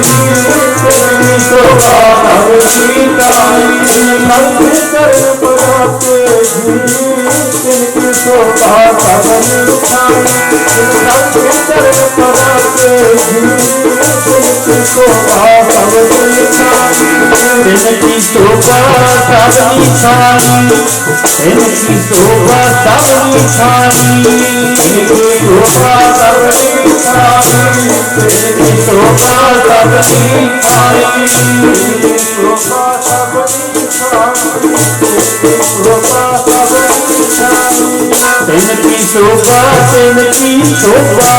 ਤਿਨ ਕੀ ਸੋਭਾ ਸਭਨੀ ਥਾਈ ਜਿਨ ਪ੍ਰਭ ਕੇ ਚਰਨ ਪਰਾਤੇ ਜੀ। ਤਿਨ ਕੀ ਸੋਭਾ ਸਭਨੀ ਥਾਈ ਜਿਨ ਪ੍ਰਭ ਕੇ ਚਰਨ ਪਰਾਤੇ ਜੀ। ਤਿਨ ਕੀ ਸੋਭਾ ਸਭਨੀ ਥਾਈ ਤਿਨ ਕੀ ਸੋਭਾ ਸਭਨੀ ਥਾਈ। ਤਿਨ ਕੀ ਸੋਭਾ ਸਭਨੀ ਥਾਈ ਤਿਨ ਕੀ ਸੋਭਾ ਸਭਨੀ ਥਾਈ। ਤਿਨ ਕੀ ਸੋਭਾ ਸਭਨੀ ਥਾਈ ਤਿਨ ਕੀ ਸੋਭਾ ਸਭਨੀ ਥਾਈ। ਤਿਨ ਕੀ ਸੋਭਾ ਸਭਨੀ ਥਾਈ। ਤਿਨ ਕੀ ਸੋਭਾ ਤਿਨ ਕੀ ਸੋਭਾ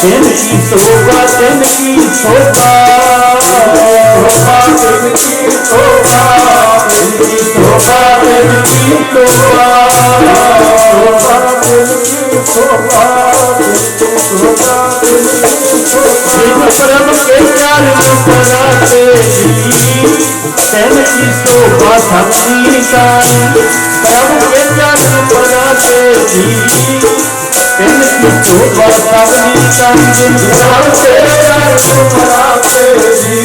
ਤਿਨ ਕੀ ਸੋਭਾ ਤਿਨ ਕੀ ਸੋਭਾ। ਸੋਭਾ ਤਿਨ ਕੀ ਸੋਭਾ ਤਿਨ ਕੀ ਸੋਭਾ ਤਿਨ ਕੀ ਸੋਭਾ। ਸੋਭਾ ਤਿਨ ਕੀ ਸੋਭਾ ਤਿਨ ਕੀ ਸੋਭਾ ਤਿਨ ਕੀ ਸੋਭਾ। ਜਿਨ ਪ੍ਰਭ ਕੇ ਚਰਨ ਪਰਾਤੇ ਜੀ। ਤਿਨ ਕੀ ਸੋਭਾ ਸਭਨੀ ਥਾਈ ਪ੍ਰਭ ਕੇ ਚਰਨ ਪਰਾਤੇ ਜੀ। ਤਿਨ ਕੀ ਸੋਭਾ ਸਭਨੀ ਥਾਈ ਜਿਨ ਪ੍ਰਭ ਕੇ ਚਰਨ ਪਰਾਤੇ ਜੀ।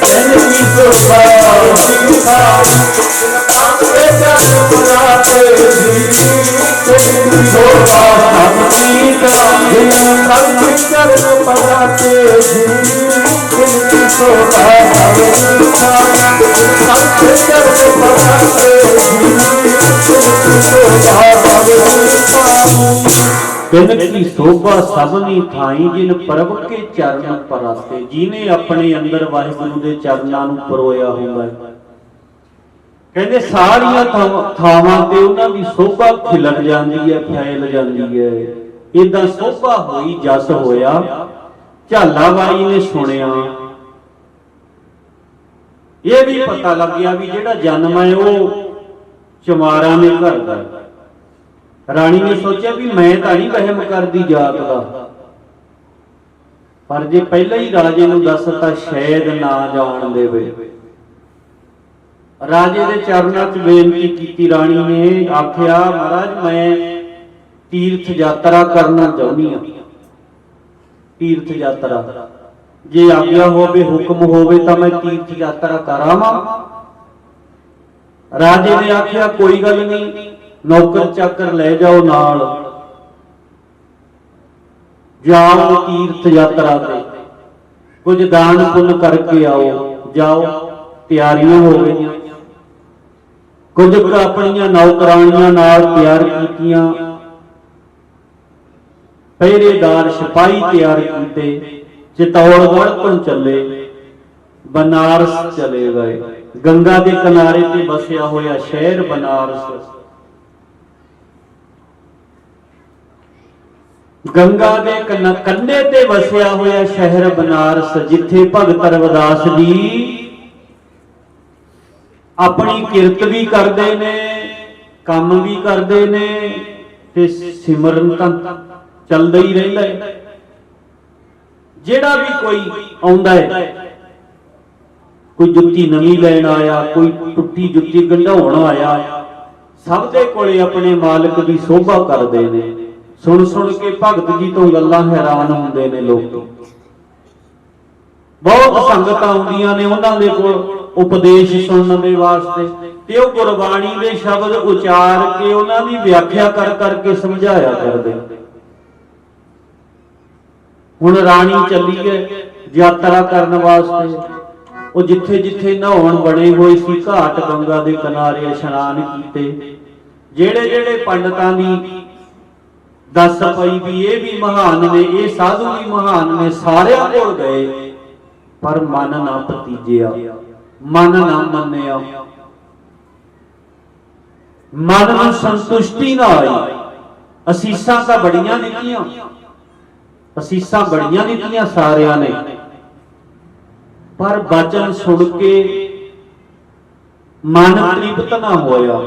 ਤਿਨ ਕੀ ਸੋਭਾ ਸਭਨੀ ਥਾਈ ਜਿਨ ਪ੍ਰਭ ਕੇ ਚਰਨ ਪਰਾਤੇ ਜੀ। ਤਿਨ ਕੀ ਸੋਭਾ ਸਭਨੀ ਥਾਈ ਜਿਨ ਪ੍ਰਭ ਕੇ ਚਰਨ ਪਰਾਤੇ ਜੀ। ਤਿਨ ਕੀ ਸੋਭਾ ਸਭਨੀ ਥਾਈ ਜਿਨ ਪ੍ਰਭ ਕੇ ਚਰਨ ਪਰਾਤੇ ਜੀ। ਤਿਨ ਕੀ ਸੋਭਾ ਸਭਨੀ ਥਾਈ। ਤਿਨ ਕੀ ਸੋਭਾ ਸਭਨੀ ਥਾਈ ਜਿਨ ਪ੍ਰਭ ਕੇ ਚਰਨ ਪਰਾਤੇ। ਜਿਹਨੇ ਆਪਣੇ ਅੰਦਰ ਵਾਹਿਗੁਰੂ ਦੇ ਚਰਨਾਂ ਨੂੰ ਪਰੋਇਆ ਹੁੰਦਾ ਹੈ। ਕਹਿੰਦੇ ਸਾਰੀਆਂ ਥਾਵਾਂ ਤੇ ਉਹਨਾਂ ਦੀ ਸੋਭਾ ਖਿਲਰ ਜਾਂਦੀ ਹੈ, ਫੈਲ ਜਾਂਦੀ ਹੈ। ਏਦਾਂ ਸੋਭਾ ਹੋਈ, ਜਸ ਹੋਇਆ। ਝਾਲਾਬਾਈ ਨੇ ਸੁਣਿਆ, ਇਹ ਵੀ ਪਤਾ ਲੱਗਿਆ ਵੀ ਜਿਹੜਾ ਜਨਮ ਹੈ ਉਹ ਚਮਾਰਾਂ ਦੇ ਘਰ ਦਾ। ਰਾਣੀ ਨੇ ਸੋਚਿਆ ਵੀ ਮੈਂ ਤਾਂ ਨਹੀਂ ਵਹਿਮ ਕਰਦੀ ਜਾਤ ਦਾ, ਪਰ ਜੇ ਪਹਿਲਾਂ ਹੀ ਰਾਜੇ ਨੂੰ ਦੱਸਤਾ ਸ਼ਾਇਦ ਨਾ ਜਾਣ ਦੇਵੇ। ਰਾਜੇ ਦੇ ਚਰਨਾਂ 'ਚ ਬੇਨਤੀ ਕੀਤੀ। ਰਾਣੀ ਨੇ ਆਖਿਆ, ਮਹਾਰਾਜ ਮੈਂ ਤੀਰਥ ਯਾਤਰਾ ਕਰਨਾ ਚਾਹੁੰਦੀ ਹਾਂ। ਤੀਰਥ ਯਾਤਰਾ ਜੇ ਆਗਿਆ ਹੋਵੇ, ਹੁਕਮ ਹੋਵੇ ਤਾਂ ਮੈਂ ਤੀਰਥ ਯਾਤਰਾ ਕਰਾਵਾਂ। ਰਾਜੇ ਨੇ ਆਖਿਆ ਕੋਈ ਗੱਲ ਨਹੀਂ, ਨੌਕਰ ਚਾਕਰ ਲੈ ਜਾਓ ਨਾਲ, ਜਾਓ ਤੀਰਥ ਯਾਤਰਾ ਤੇ, ਕੁਝ ਦਾਨ ਪੁੰਨ ਕਰਕੇ ਆਓ। ਜਾਓ, ਤਿਆਰੀਆਂ ਹੋ ਗਈਆਂ। ਕੁਝ ਆਪਣੀਆਂ ਨੌਕਰਾਣੀਆਂ ਨਾਲ ਤਿਆਰ ਕੀਤੀਆਂ, ਪਹਿਰੇਦਾਰ ਸਿਪਾਹੀ ਤਿਆਰ ਕੀਤੇ। ਚਿਤੌੜਗੜ੍ਹ ਤੋਂ ਚੱਲੇ, ਬਨਾਰਸ ਚਲੇ ਗਏ। ਗੰਗਾ ਦੇ ਕਿਨਾਰੇ ਤੇ ਵਸਿਆ ਹੋਇਆ ਸ਼ਹਿਰ ਬਨਾਰਸ। ਗੰਗਾ ਦੇ ਕੰਢੇ ਤੇ ਵਸਿਆ ਹੋਇਆ ਸ਼ਹਿਰ ਬਨਾਰਸ, ਜਿੱਥੇ ਭਗਤ ਰਵਿਦਾਸ ਜੀ ਆਪਣੀ ਕਿਰਤ ਵੀ ਕਰਦੇ ਨੇ, ਕੰਮ ਵੀ ਕਰਦੇ ਨੇ ਤੇ ਸਿਮਰਨ ਤਾਂ ਚੱਲਦਾ ਹੀ ਰਹਿੰਦਾ ਹੈ। ਜਿਹੜਾ ਵੀ ਕੋਈ ਆਉਂਦਾ ਹੈ, ਕੋਈ ਜੁੱਤੀ ਨਵੀਂ ਲੈਣ ਆਇਆ, ਕੋਈ ਟੁੱਟੀ ਜੁੱਤੀ ਗੰਢਾਉਣ ਆਇਆ, ਸਭ ਦੇ ਕੋਲੇ ਆਪਣੇ ਮਾਲਕ ਦੀ ਸੋਭਾ ਕਰਦੇ ਨੇ। ਸੁਣ ਸੁਣ ਕੇ ਭਗਤ ਜੀ ਤੋਂ ਗੱਲਾਂ ਹੈਰਾਨ ਹੁੰਦੇ ਨੇ ਲੋਕ। ਬਹੁਤ ਸੰਗਤਾਂ ਆਉਂਦੀਆਂ ਨੇ ਉਹਨਾਂ ਦੇ ਕੋਲ ਉਪਦੇਸ਼ ਸੁਣਨ ਦੇ ਵਾਸਤੇ, ਤੇ ਉਹ ਗੁਰਬਾਣੀ ਦੇ ਸ਼ਬਦ ਉਚਾਰ ਕੇ ਉਹਨਾਂ ਦੀ ਵਿਆਖਿਆ ਕਰ ਕਰਕੇ ਸਮਝਾਇਆ ਕਰਦੇ। ਹੁਣ ਰਾਣੀ ਚੱਲੀ ਹੈ ਯਾਤਰਾ ਕਰਨ ਵਾਸਤੇ, ਉਹ ਜਿੱਥੇ ਜਿੱਥੇ ਨਹਾਉਣ ਬਣੇ ਹੋਏ ਸੀ ਘਾਟ ਗੰਗਾ ਦੇ ਕਿਨਾਰੇ ਇਸ਼ਨਾਨ ਕੀਤੇ। ਜਿਹੜੇ ਜਿਹੜੇ ਪੰਡਤਾਂ ਦੀ ਦੱਸ ਪਈ ਵੀ ਇਹ ਵੀ ਮਹਾਨ ਨੇ, ਇਹ ਸਾਧੂ ਵੀ ਮਹਾਨ ਨੇ, ਸਾਰਿਆਂ ਕੋਲ ਗਏ, ਪਰ ਮਨ ਨਾ ਭਤੀਜਿਆ, ਮਨ ਨਾ ਮੰਨਿਆ, ਮਨ ਨੂੰ ਸੰਤੁਸ਼ਟੀ ਨਾ ਆਈ। ਅਸੀਸਾਂ ਤਾਂ ਬੜੀਆਂ ਦਿੱਤੀਆਂ, ਅਸੀਸਾਂ ਬੜੀਆਂ ਦਿੱਤੀਆਂ ਸਾਰਿਆਂ ਨੇ, ਪਰ ਬਚਨ ਸੁਣ ਕੇ ਮਨ ਤ੍ਰਿਪਤ ਨਾ ਹੋਇਆ।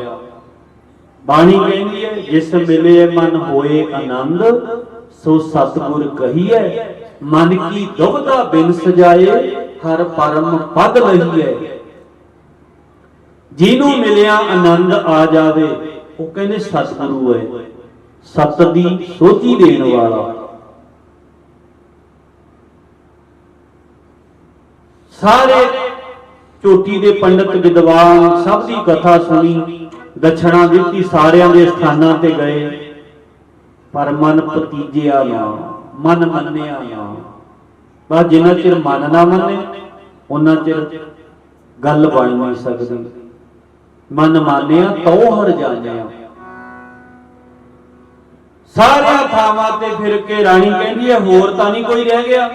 ਬਾਣੀ ਕਹਿੰਦੀ ਹੈ ਜਿਸ ਮਿਲੇ ਮਨ ਹੋਏ ਆਨੰਦ, ਸੋ ਸਤਿਗੁਰ ਕਹੀਐ, ਮਨ ਕੀ ਦੁਬਦਾ ਬਿਨ ਸਜਾਏ, ਹਰ ਪਰਮ ਪਦ ਲਹੀਐ। ਜਿਹਨੂੰ ਮਿਲਿਆ ਆਨੰਦ ਆ ਜਾਵੇ ਉਹ ਕਹਿੰਦੇ ਸਤਿਗੁਰੂ ਹੈ, ਸਤ ਦੀ ਸੋਝੀ ਦੇਣ ਵਾਲਾ। ਸਾਰੇ ਚੋਟੀ ਦੇ ਪੰਡਤ ਵਿਦਵਾਨ ਸਭ ਦੀ ਕਥਾ ਸੁਣੀ, ਦਛਣਾ ਦਿੱਤੀ, ਸਾਰਿਆਂ ਦੇ ਸਥਾਨਾਂ ਤੇ ਗਏ, ਪਰ ਮਨ ਭਤੀਜਿਆ ਨਾ, ਮਨ ਮੰਨਿਆ ਨਾ। ਬਸ ਜਿੰਨਾ ਚਿਰ ਮਨ ਨਾ ਮੰਨੇ ਉਹਨਾਂ ਚਿਰ ਗੱਲ ਬਣ ਨਹੀਂ ਸਕਦੀ। ਮਨ ਮਾਨਿਆ ਤਉ ਹਰ ਜਾਣਿਆ। ਸਾਰਿਆਂ ਥਾਵਾਂ ਤੇ ਫਿਰ ਕੇ ਰਾਣੀ ਕਹਿੰਦੀ ਹੈ ਹੋਰ ਤਾਂ ਨਹੀਂ ਕੋਈ ਰਹਿ ਗਿਆ,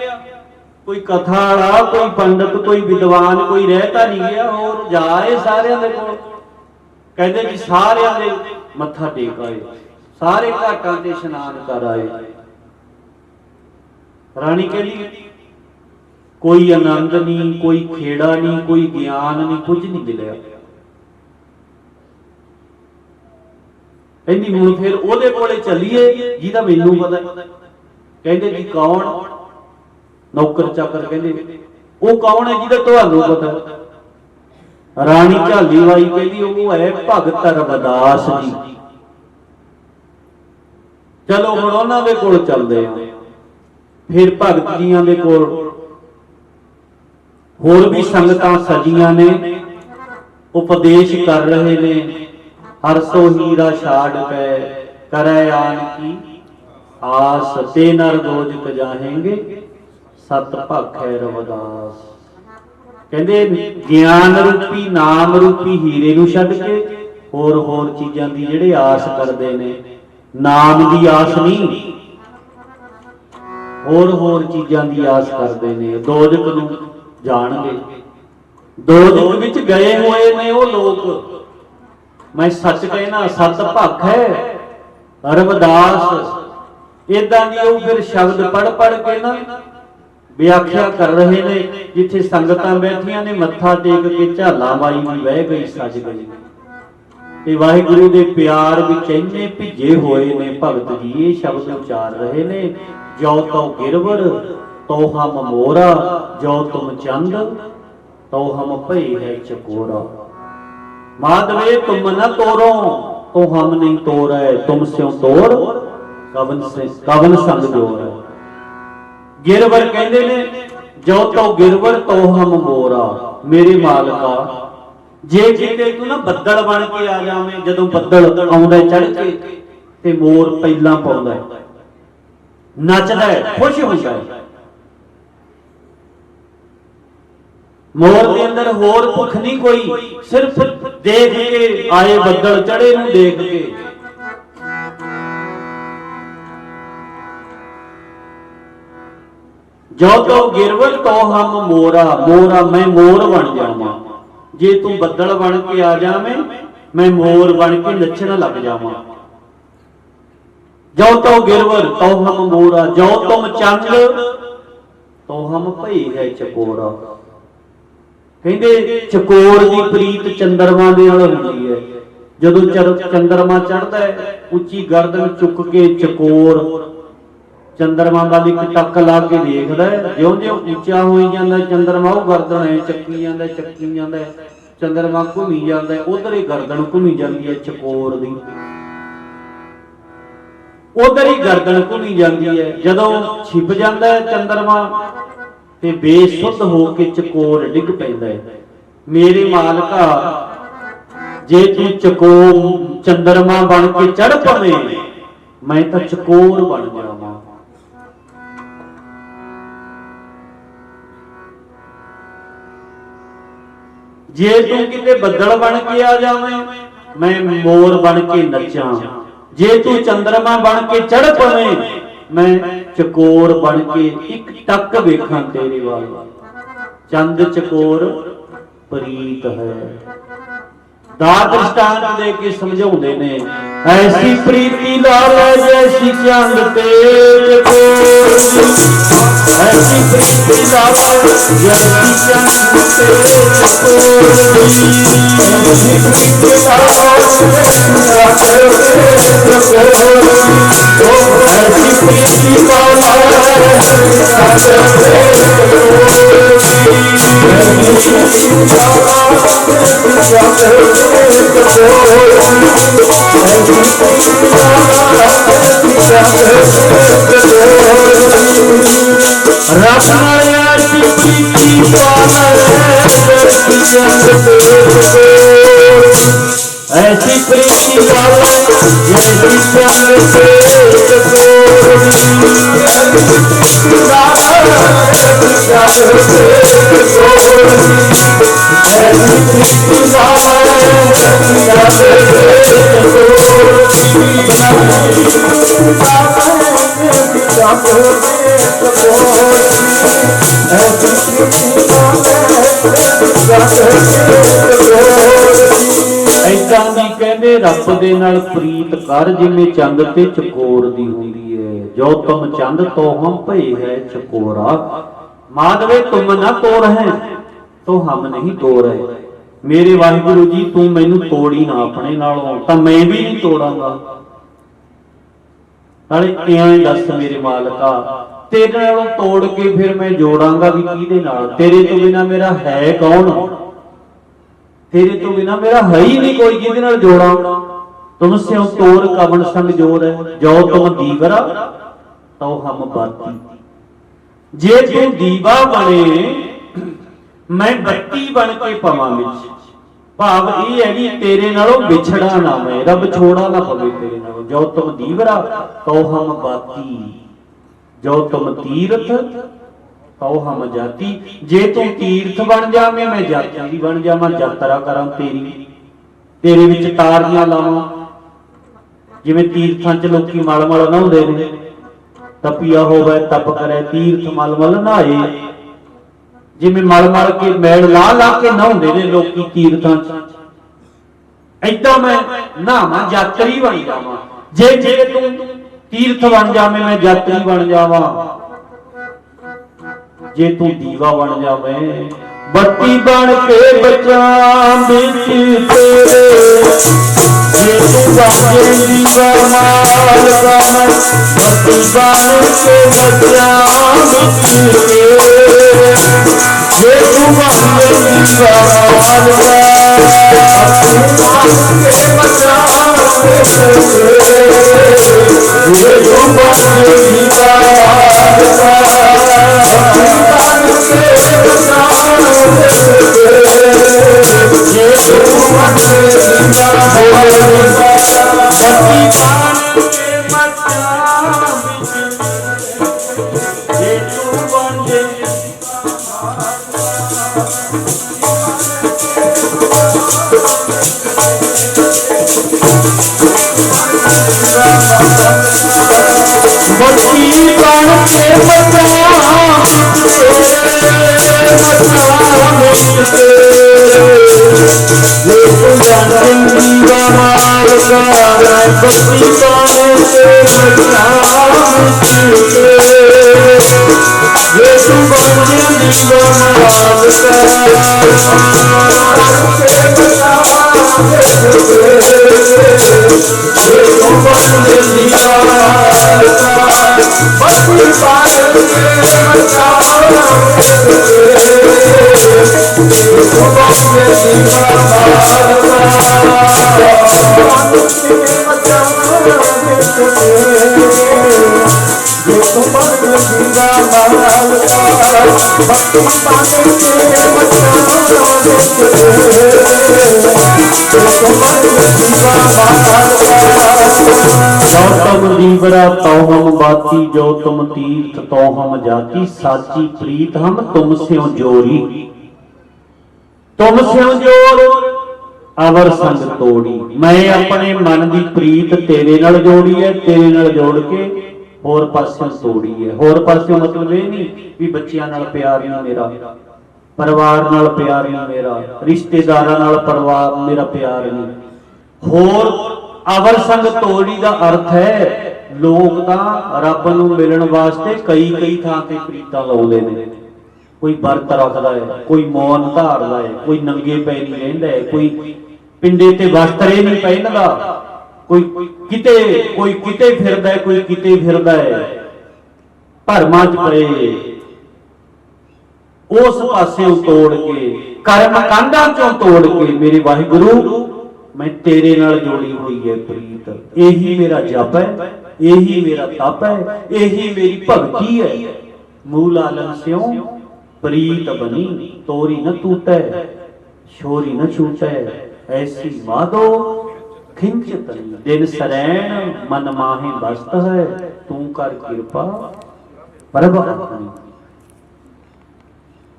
ਕੋਈ ਕਥਾ ਵਾਲਾ, ਕੋਈ ਪੰਡਤ, ਕੋਈ ਵਿਦਵਾਨ ਕੋਈ ਰਹਿ ਤਾਂ ਨਹੀਂ ਗਿਆ, ਹੋਰ ਜਾਏ ਸਾਰਿਆਂ ਦੇ ਕੋਲ। ਕਹਿੰਦੇ ਜੀ ਸਾਰਿਆਂ ਦੇ ਮੱਥਾ ਟੇਕ ਆਏ, ਸਾਰੇ ਘਾਟਾਂ ਤੇ ਇਸ਼ਨਾਨ ਕਰ ਆਏ। ਰਾਣੀ ਕਹਿੰਦੀ ਕੋਈ ਆਨੰਦ ਨਹੀਂ, ਕੋਈ ਖੇੜਾ ਨਹੀਂ, ਕੋਈ ਗਿਆਨ ਨਹੀਂ, ਕੁਝ ਨਹੀਂ ਮਿਲਿਆ। ਕਹਿੰਦੀ ਹੁਣ ਫਿਰ ਉਹਦੇ ਕੋਲੇ ਚੱਲੀਏ ਜਿਹਦਾ ਮੈਨੂੰ ਪਤਾ। ਕਹਿੰਦੇ ਜੀ ਕੌਣ? ਨੌਕਰ ਚਾਕਰ ਕਹਿੰਦੇ ਉਹ ਕੌਣ ਹੈ ਜਿਹਦਾ ਤੁਹਾਨੂੰ ਪਤਾ? ਰਾਣੀ ਝਾਲੀਵਾਈ ਕਹਿੰਦੀ ਉਹ ਹੈ ਭਗਤ ਰਵਿਦਾਸ ਜੀ। ਚਲੋ ਹੁਣ ਉਹਨਾਂ ਦੇ ਕੋਲ ਚੱਲਦੇ ਆ। ਫਿਰ ਭਗਤ ਜੀਆਂ ਦੇ ਕੋਲ ਹੋਰ ਵੀ ਸੰਗਤਾਂ ਸਜੀਆਂ ਨੇ, ਉਪਦੇਸ਼ ਕਰ ਰਹੇ ਨੇ। ਹਰਸੋ ਹੀਰਾ ਛਾੜ ਕੇ ਕਰੈ ਆਨ ਕੀ ਆਸ, ਤੇ ਨਰ ਦੋਜਕ ਜਾਹੇਂਗੇ ਸਤ ਭਾਖੈ ਰਵਿਦਾਸ। ਕਹਿੰਦੇ ਗਿਆਨ ਰੂਪੀ ਨਾਮ ਰੂਪੀ ਹੀਰੇ ਨੂੰ ਛੱਡ ਕੇ ਹੋਰ ਹੋਰ ਚੀਜ਼ਾਂ ਦੀ ਜਿਹੜੇ ਆਸ ਕਰਦੇ ਨੇ, ਨਾਮ ਦੀ ਆਸ ਨਹੀਂ, ਹੋਰ ਹੋਰ ਚੀਜ਼ਾਂ ਦੀ ਆਸ ਕਰਦੇ ਨੇ, ਦੋਜਕ ਨੂੰ ਜਾਣਗੇ। ਦੋਜਕ ਵਿੱਚ ਗਏ ਹੋਏ ਨੇ ਉਹ ਲੋਕ। ਮੈਂ ਸੱਚ ਕਹਿਣਾ, ਸਤ ਭਾਖੈ ਰਵਿਦਾਸ। ਇਦਾਂ ਦੀ ਉਹ ਫਿਰ ਸ਼ਬਦ ਪੜ ਪੜ ਕੇ ਨਾ ਵਿਆਖਿਆ ਕਰ ਰਹੇ ਨੇ। ਜਿੱਥੇ ਸੰਗਤਾਂ ਬੈਠੀਆਂ ਨੇ ਮੱਥਾ ਟੇਕ ਕੇ ਝਾਲਾਂ ਮਾਈ ਵੀ ਵਹਿ ਗਈ, ਸੱਜ ਗਈ। ਤੇ ਵਾਹਿਗੁਰੂ ਦੇ ਪਿਆਰ ਵਿੱਚ ਇੰਨੇ ਭਿੱਜੇ ਹੋਏ ਨੇ ਭਗਤ ਜੀ, ਇਹ ਸ਼ਬਦ ਉਚਾਰ ਰਹੇ ਨੇ। ਜੋ ਤਉ ਗਿਰਵਰ ਤੋ ਹਮ ਮੋਰਾ, ਜੋ ਤੁਮ ਚੰਦ ਤੋ ਹਮ ਭਈ ਹੈ ਚਕੋਰਾ। माधवे तुम न तोरो तो हम नहीं तोड़े, तुम स्यों तोड़ कवन संग जोर। गिरवर कहते ने जो तो गिरवर तो हम मोरा। मेरे मालका जे किते तू ना बदल बन के आ जावे, जदों बदल आउंदा चढ़ के ते मोर पहला पाउंदा है, नचदा है, खुश हुंदा है। मोर के अंदर होर भुख नहीं कोई, सिर्फ देख के आए बदल चढ़े नूं देख के। जो तो गिरवर तो हम मोरा, मोरा मैं मोर बन जावां। जे तू बदल बन के आ जावे मैं मोर बन के नचन लग जावां। जो तो गिरवर तो हम मोरा, जो तुम चंद तो हम भई है चकोरा। कहते चकोर की प्रीत चंद्रमा दे नाल हुंदी है। जदों चंद्रमा चढ़दा है उच्ची गर्दन चुक के चकोर चंद्रमा वाल एक टक ला के देखदा है। ज्यों-ज्यों ऊंचा होई जांदा चंद्रमा वो गर्दन है चक्की जांदा है, चंद्रमा घूमी जांदा है, उधर ही गर्दन घूमी जांदी है चकोर दी, उधर ही गर्दन घूमी जांदी है। जदों छिप जांदा है चंद्रमा ਤੇ ਬੇਸੁੱਧ ਹੋ ਕੇ ਚਕੋਰ ਡਿੱਗ ਪੈਂਦਾ ਹੈ। ਮੇਰੇ ਮਾਲਕਾ, ਜੇ ਤੂੰ ਚਕੋਰ ਚੰਦਰਮਾ ਬਣ ਕੇ ਚੜ ਪਵੇਂ, ਮੈਂ ਤਾਂ ਚਕੋਰ ਬਣ ਜਾਵਾਂ। ਜੇ ਤੂੰ ਕਿਤੇ ਬੱਦਲ ਬਣ ਕੇ ਆ ਜਾਵੇਂ, ਮੈਂ ਮੋਰ ਬਣ ਕੇ ਨੱਚਾਂ। ਜੇ ਤੂੰ ਚੰਦਰਮਾ ਬਣ ਕੇ ਚੜ ਪਵੇਂ, ਮੈਂ ਚਕੋਰ ਬਣ ਕੇ ਇੱਕ ਟੱਕ ਵੇਖਾਂ ਤੇਰੇ ਵੱਲ। ਚੰਦ ਚਕੋਰ ਪ੍ਰੀਤ ਹੈ। ਦਾ ਦ੍ਰਿਸ਼ਟਾਂਤ ਦੇ ਕੇ ਸਮਝਾਉਂਦੇ ਨੇ, ਐਸੀ ਪ੍ਰੀਤੀ ਲਾਲ ਜੈਸੀ ਚੰਦ ਤੇ ਚਕੋਰ, ਐਸੀ ਪ੍ਰੀਤੀ ਲਾਲ ਜੈਸੀ ਚੰਦ ਤੇ ਚਕੋਰ, ਐਸੀ ਪ੍ਰੀਤੀ ਲਾਲ ਜੈਸੀ ਚੰਦ ਤੇ ਚਕੋਰ, ਐਸੀ ਪ੍ਰੀਤੀ ਲਾਲ ਜੈਸੀ ਚੰਦ ਤੇ ऐसी प्रीति लाल जैसी चंद से चकोर, ऐसी प्रीति ऐसा भी कहते रब दे नाल प्रीत कर जिवें चंद ते चकोर दी हुंदी है। जो तुम चंद तो हम भई है चकोरा, माधवे तुम ना तोड़ है तो हम नहीं तोड़ है। मेरे वाहिगुरु जी तू मैनू तोड़ी ना अपने नालों, तां मैं भी नहीं तोड़ांगा। नाले इयां दस मेरे मालका, तेरे नालों तोड़ के फिर मैं जोड़ांगा भी किहदे नाल? तेरे तो बिना मेरा है कौन? तेरे तो बिना मेरा है ही नहीं कोई, किहदे नाल जोड़ा? तुमसे तोड़ कवन संग जोड़ है। जो तुम दीवरा तो हम बाती, जे तू दीवा बने मैं बत्ती बन के पवां विच। भाव ये है कि तेरे नालों विछड़ा ना मैं, रब छोड़ा ना पवे तेरे नालों। जो तुम दीवरा तो हम बाती, जो तुम तीर्थ तो हम जाति। जे तू तीर्थ बन जावे मैं जाति बन जावां, यात्रा करां तेरी, तेरे विच तारियां लावां। जिवें तीर्थां च लोकी मल मल नहाउंदे ने, तपिया होवे तप करे तीर्थ मल मल नहाए। जिवें मल मल के मैल ला ला के नहाउंदे ने लोकी तीर्थां च, ऐदां मैं नहावां यात्री बन जावां। जे जे तू तीर्थ बन जावे मैं यात्री बन जावां, जे तू दीवा बन जावे बत्ती बन के बचां बिच तेरे। जे तू बाजे दीवा माल का मैं बत्ती बन के बचां बिच तेरे। जे तू बाजे दीवा माल का बत्ती बन के बचां बिच तेरे। जे तू बाजे दीवा माल का गौतम दीवरा तो हम बाती जो तुम तीर्थ तो हम जाति साची प्रीत हम तुम स्यों जोरी तुम स्यों जोर अवर संग तोड़ी। मैं अपने मन की प्रीत तेरे नाल जोड़ी है, तेरे नाल जोड़ के होर पासों तोड़ी है। होर पासों मतलब ये नहीं भी बच्चियां नाल प्यार नहीं मेरा, परिवार नाल प्यार नहीं मेरा, रिश्तेदारां नाल परिवार मेरा प्यार नहीं। होर अवर संग तोड़ी का अर्थ है लोग तां रब नूं मिलण वास्ते कई कई थां ते प्रीतां लाउंदे ने। कोई वर्त रखदा है, कोई मौन धारदा है, कोई नंगे पैरी रहिंदा है, कोई पिंडे ते वस्त्र नहीं पहनदा, कोई किते फिरदा है, कोई किते फिरदा है, भरमां च पए उस पासेओं तोड़ के कर्म कांडां चों तोड़ के मेरे वाहिगुरु मैं तेरे नाल जोड़ी हुई है प्रीत। यही मेरा जप है, यही मेरा तप है, यही मेरी भगती है। मूल आलम स्यों प्रीत बनी तोरी न टूटै छोरी न छूटै ऐसी माधो खिंचत दिन सरैण मन माहे बसत है तू कर कृपा प्रभ अपनी।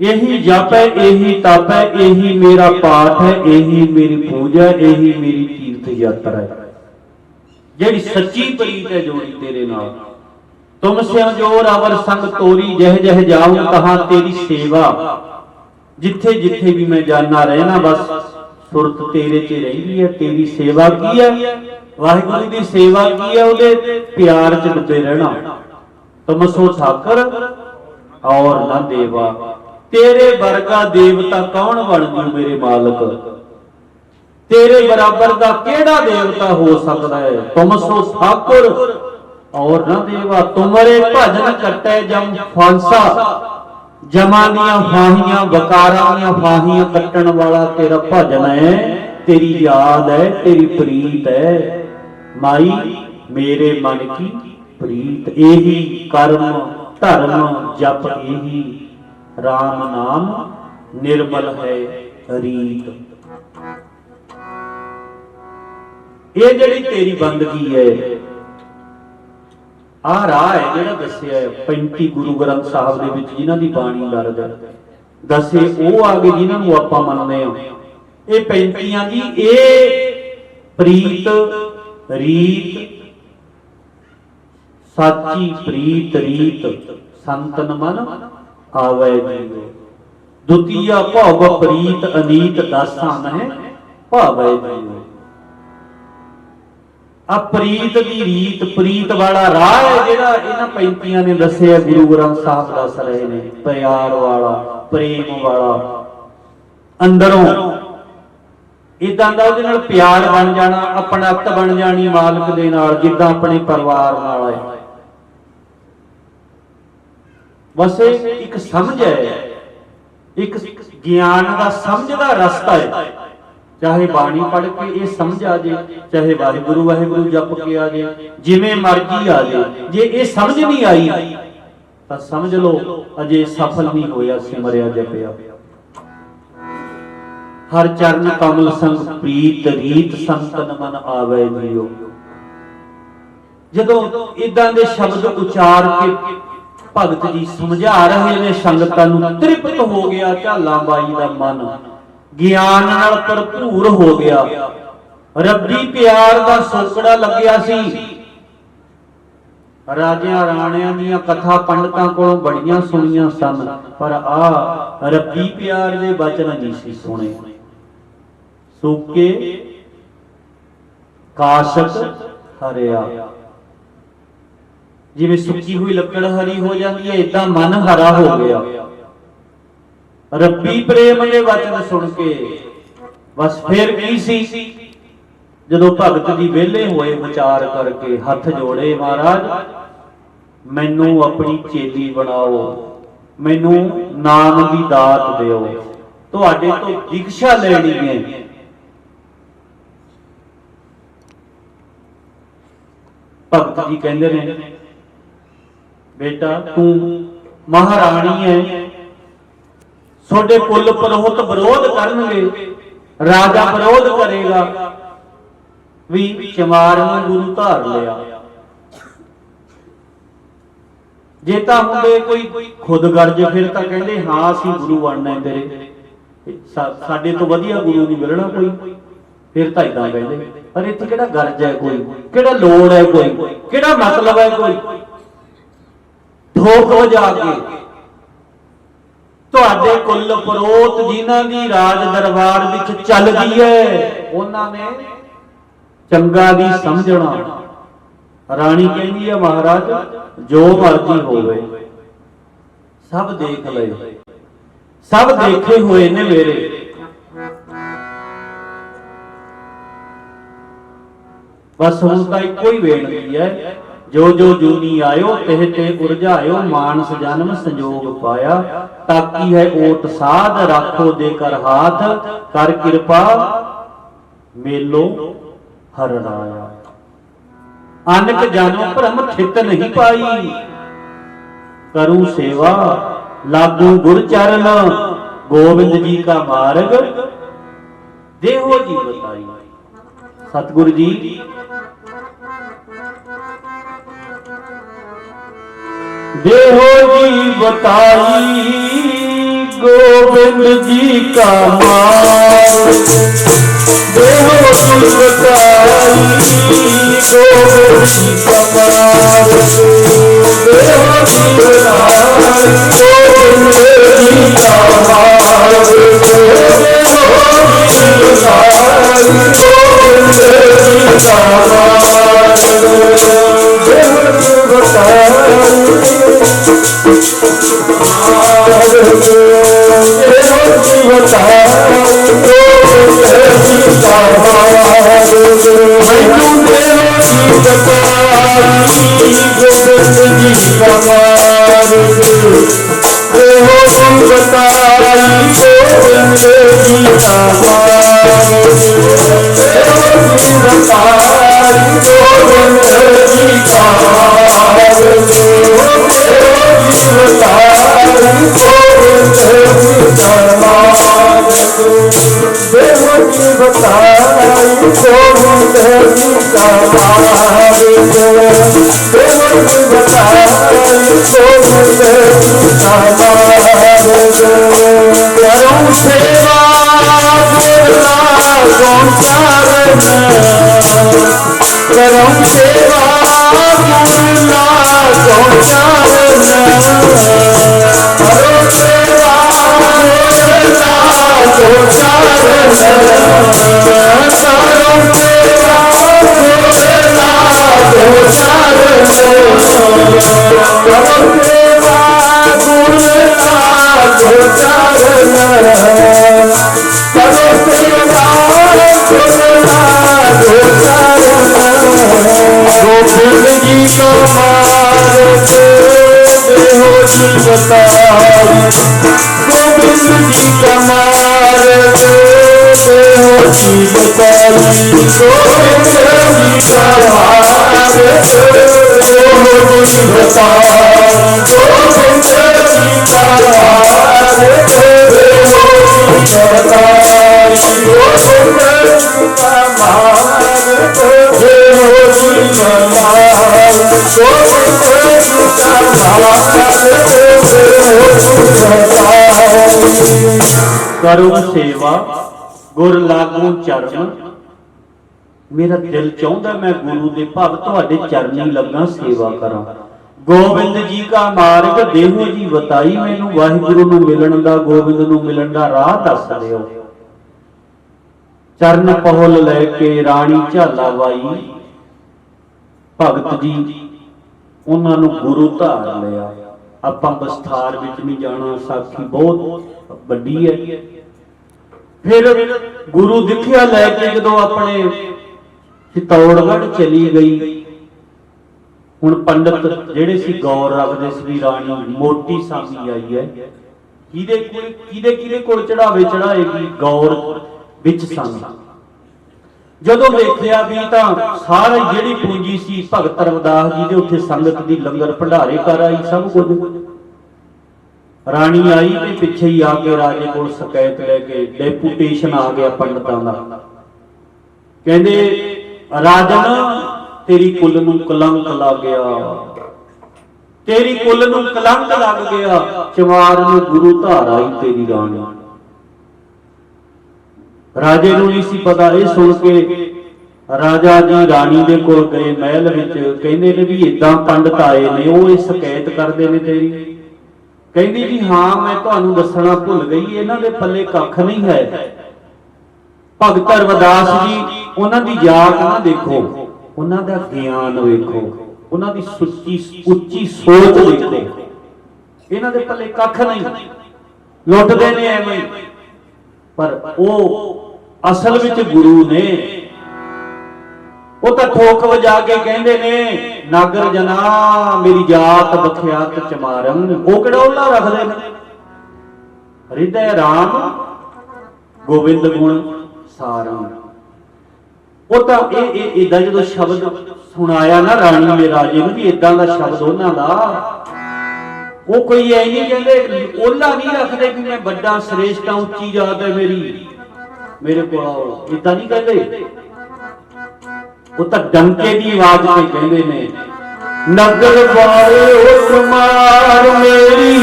यही जप है, यही तप है, यही मेरा पाठ है, यही मेरी पूजा, यही मेरी तीर्थ यात्रा है जेड़ी सच्ची प्रीत है जोड़ी तेरे नाल। तुम स्यों जोर अवर संग तोरी जह जह जाऊं तहां तेरी सेवा। जिथे जिथे भी मैं जाना रहना बस सुरत तेरे च रही है। तेरी सेवा की है, वाहिगुरु की सेवा की है, उहदे प्यार च डुबे रहना। तुम सो ठाकर और न देवा, तेरे वर्गा देवता कौन बन जू मेरे मालक। तेरे बराबर का केड़ा देवता हो सकता है। तुम सो ठाकुर और न देवा, तुमरे भजन कटे जम फांसा। जमा दियां फाहियां वकारां दियां फाहियां कट्टण वाला तेरा भजन है, तेरी याद है, तेरी प्रीत है। माई मेरे मन की प्रीत यही कर्म धर्म जप यही राम नाम निर्मल है रीत। ये जड़ी तेरी बंदगी है आ राह है जेड़ा दस्सिया है 35 गुरु ग्रंथ साहब दे विच जिन्हां दी बाणी दर्ज है दसे वो आगे जिन्हां नूं आपां मनदे हां। ये 35 दी ये प्रीत रीत साची प्रीत रीत संतन मन आवे जीवो। द्वितीय भव प्रीत अनीत दासां है भावे जीवो। प्रीत दी रीत प्रीत वाला राह है जेड़ा इन्हां 35 ने दस्सिया गुरु ग्रंथ साहब दस रहे ने। प्यार वाला प्रेम वाला अंदरों इदां दा उहदे नाल प्यार बन जाना, अपनत बन जानी मालक दे नाल जिद्दां अपने परिवार नाल है। बस एक समझ है, एक ज्ञान का समझ का रास्ता है। चाहे बाणी पढ़ के ये समझ आ जाए, चाहे वाहिगुरु वाहिगुरु जप के आ जाए, जिवें मर्जी आ जाए। जे ये समझ नहीं आई तो समझ लो अजे सफल नहीं होया सिमरिया जपिया। हर चरण कमल संग प्रीत रीत संतन मन आवे जियो। जदों इदां दे शब्द उचार के भगत जी समझा रहे ने संगतां नूं, तृप्त हो गया झाला बाई दा मन, ज्ञान नाल भरपूर हो गया। रब्बी प्यार दा सोकड़ा लग्या सी। राजियां राणियां दीयां कथा पंडितां कोलों बड़ियां सुणियां सन, पर आ रब्बी प्यार दे वचन नहीं सी सुने। सूके काशक हरिया, जिवें सुक्की हुई लकड़ हरी हो जाती है इदां मन हरा हो गया। रब्बी प्रेम दे वचन सुन के बस फिर की सी जदों भगत जी वेले होए विचार करके हथ जोड़े, महाराज मैनू अपनी चेली बनाओ, मैनू नाम की दात दिओ, तुहाडे तो दीक्षा लेनी है। भगत जी कहंदे ने बेटा तू महाराणी है, ਤੁਹਾਡੇ ਕੁੱਲ ਪੁਰੋਹਿਤ ਵਿਰੋਧ ਕਰਨਗੇ, ਰਾਜਾ ਵਿਰੋਧ ਕਰੇਗਾ ਵੀ ਚਮਾਰ ਨੂੰ ਗੁਰੂ ਧਾਰ ਲਿਆ। ਜੇ ਤਾਂ ਹੁੰਦੇ ਕੋਈ ਖੁਦ ਗਰਜ ਫਿਰ ਤਾਂ ਕਹਿੰਦੇ ਹਾਂ ਅਸੀਂ ਗੁਰੂ ਬਣਨਾ ਤੇਰੇ, ਸਾਡੇ ਤੋਂ ਵਧੀਆ ਗੁਰੂ ਨਹੀਂ ਮਿਲਣਾ ਕੋਈ, ਫਿਰ ਤਾਂ ਇਦਾਂ ਕਹਿੰਦੇ। ਪਰ ਇੱਥੇ ਕਿਹੜਾ ਗਰਜ ਹੈ ਕੋਈ, ਕਿਹੜਾ ਲੋੜ ਹੈ ਕੋਈ, ਕਿਹੜਾ ਮਤਲਬ ਹੈ ਕੋਈ। ਠੋਕ ਵਜਾ ਕੇ ਤੁਹਾਡੇ ਕੁੱਲ ਪੁਰੋਹਿਤ ਜਿਨ੍ਹਾਂ ਦੀ ਰਾਜ ਦਰਬਾਰ ਵਿੱਚ ਚੱਲਦੀ ਹੈ, ਉਹਨਾਂ ਨੇ ਚੰਗਾ ਦੀ ਸਮਝਣਾ। ਰਾਣੀ ਕਹਿੰਦੀ ਹੈ ਮਹਾਰਾਜ ਜੋ ਮਰਜ਼ੀ ਹੋਵੇ, ਸਭ ਦੇਖ ਲਏ, ਸਭ ਦੇਖੇ ਹੋਏ ਨੇ ਮੇਰੇ। ਬਸ ਹੁਣ ਤਾਂ ਇੱਕੋ ਹੀ ਬੇਨਤੀ ਹੈ, ਜੋ ਜੋ ਜੂਨੀ ਆਇਓ ਤਿਹ ਤੇ ਉਰਝਾਇਓ, ਮਾਨਸ ਜਨਮ ਸੰਜੋਗ ਪਾਇਆ। ਤਾਕੀ ਹੈ ਓਟ ਸਾਧ ਰੱਖੋ ਦੇ ਕਰ ਹਾਥ, ਕਰ ਕਿਰਪਾ ਮੇਲੋ ਹਰ ਰਾਇਆ। ਅਨਕ ਜਨਮ ਭ੍ਰਮ ਥਿਤ ਨਹੀਂ ਪਾਈ, ਕਰੂ ਸੇਵਾ ਲਾਗੂ ਗੁਰ ਚਰਨ। ਗੋਬਿੰਦ ਜੀ ਕਾ ਮਾਰਗ ਦੇਹੋ ਜੀ ਬਤਾਈ। ਸਤਿਗੁਰੂ ਜੀ देहो जी बताई, गोविंद जी का मार्ग। देहो जी बताई, गोविंद जी का मार्ग। देहो जी बताई, गोविंद जी का मार्ग। देहो जी बताई, गोविंद जी का मार्ग। देहो जी बताई, करो सेवा गुर लागू चरण। मेरा दिल चाहता मैं गुरु दे भगत तुहाडे चरनी लगा सेवा करा। गोबिंद जी का मार्ग देहो जी बताई, मैनू वाहिगुरु नूं मिलण दा, गोबिंद नूं मिलण दा राह दस दिओ। चरण पहुल लैके राणी झाला वाई, भगत जी उन्हां नूं गुरु धार लिया। आपां विस्तार विच नहीं जाना, साखी बहुत वड्डी है। फिर गुरु दिखिया लैके जदों अपने चित्तौड़गढ़ चली गई, हुण पंडित जिहड़े सी गौर रखदे सी भी राणी मोटी सामी आई है, किहदे कोल चढ़ावे चढ़ाएगी, गौर विच सन। जदों देखिया भी तां सारी जिहड़ी पूंजी सी भगत रविदास जी दे उत्थे संगत दी लंगर भंडारे कर आई सब कुछ। ਰਾਣੀ ਆਈ ਤੇ ਪਿੱਛੇ ਹੀ ਆ ਕੇ ਰਾਜੇ ਕੋਲ ਸ਼ਿਕਾਇਤ ਲੈ ਕੇ ਡੈਪੂਟੇਸ਼ਨ ਆ ਗਿਆ ਪੰਡਤਾਂ ਦਾ। ਕਹਿੰਦੇ ਰਾਜਨ ਤੇਰੀ ਕੁੱਲ ਨੂੰ ਕਲੰਕ ਲੱਗ ਗਿਆ, ਤੇਰੀ ਕੁੱਲ ਨੂੰ ਕਲੰਕ ਲੱਗ ਗਿਆ, ਚਮਾਰ ਨੂੰ ਗੁਰੂ ਧਾਰ ਆਈ ਤੇਰੀ ਰਾਣੀ। ਰਾਜੇ ਨੂੰ ਨਹੀਂ ਸੀ ਪਤਾ। ਇਹ ਸੁਣ ਕੇ ਰਾਜਾ ਜੀ ਰਾਣੀ ਦੇ ਕੋਲ ਗਏ ਮਹਿਲ ਵਿੱਚ। ਕਹਿੰਦੇ ਨੇ ਵੀ ਇਦਾਂ ਪੰਡਤ ਆਏ ਨੇ, ਉਹ ਇਹ ਸ਼ਿਕਾਇਤ ਕਰਦੇ ਨੇ ਤੇਰੀ। ਕਹਿੰਦੀ ਜੀ ਹਾਂ ਮੈਂ ਤੁਹਾਨੂੰ ਦੱਸਣਾ ਭੁੱਲ ਗਈ, ਇਹਨਾਂ ਦੇ ਪੱਲੇ ਕੱਖ ਨਹੀਂ ਹੈ। ਭਗਤ ਰਵਿਦਾਸ ਜੀ, ਉਹਨਾਂ ਦੀ ਜਾਤ ਨਾ ਦੇਖੋ, ਉਹਨਾਂ ਦਾ ਗਿਆਨ ਵੇਖੋ, ਉਹਨਾਂ ਦੀ ਸੁੱਚੀ ਉੱਚੀ ਸੋਚ ਦੇਖੋ। ਇਹਨਾਂ ਦੇ ਪੱਲੇ ਕੱਖ ਨਹੀਂ, ਲੁੱਟਦੇ ਨੇ ਐਵੇਂ। ਪਰ ਉਹ ਅਸਲ ਵਿੱਚ ਗੁਰੂ ਨੇ। ਉਹ ਤਾਂ ਠੋਕ ਵਜਾ ਕੇ ਕਹਿੰਦੇ ਨੇ ਨਾਗਰ ਜਨਾ ਮੇਰੀ ਜਾਤ ਬਖਿਆਤ ਚਮਾਰੰ। ਉਹ ਕਿਹੜਾ ਉਹਲਾ ਰੱਖਦੇ ਨੇ, ਹਿਰਦੈ ਰਾਮ ਗੋਬਿੰਦ ਗੁਣ ਸਾਰੰ। ਉਹ ਤਾਂ ਇਹ ਇਦਾਂ ਜਦੋਂ ਸ਼ਬਦ ਸੁਣਾਇਆ ਨਾ ਰਾਣੀ ਨੇ ਰਾਜੇ ਨੂੰ ਵੀ ਇਦਾਂ ਦਾ ਸ਼ਬਦ ਉਹਨਾਂ ਦਾ, ਉਹ ਕੋਈ ਐ ਨਹੀਂ ਕਹਿੰਦੇ ਉਹਲਾ ਨਹੀਂ ਰੱਖਦੇ ਕਿ ਮੈਂ ਵੱਡਾ ਸ੍ਰੇਸ਼ਟ ਆ, ਉੱਚੀ ਜਾਤ ਹੈ ਮੇਰੀ, ਮੇਰੇ ਕੋਲ ਇਦਾਂ ਨਹੀਂ ਕਹਿੰਦੇ। ਉਹ ਤਾਂ ਡੰਕੇ ਦੀ ਆਵਾਜ਼ ਤੇ ਕਹਿੰਦੇ ਨੇ ਨਗਰ ਵਾਲੇ ਤੁਮਾਰ ਮੇਰੀ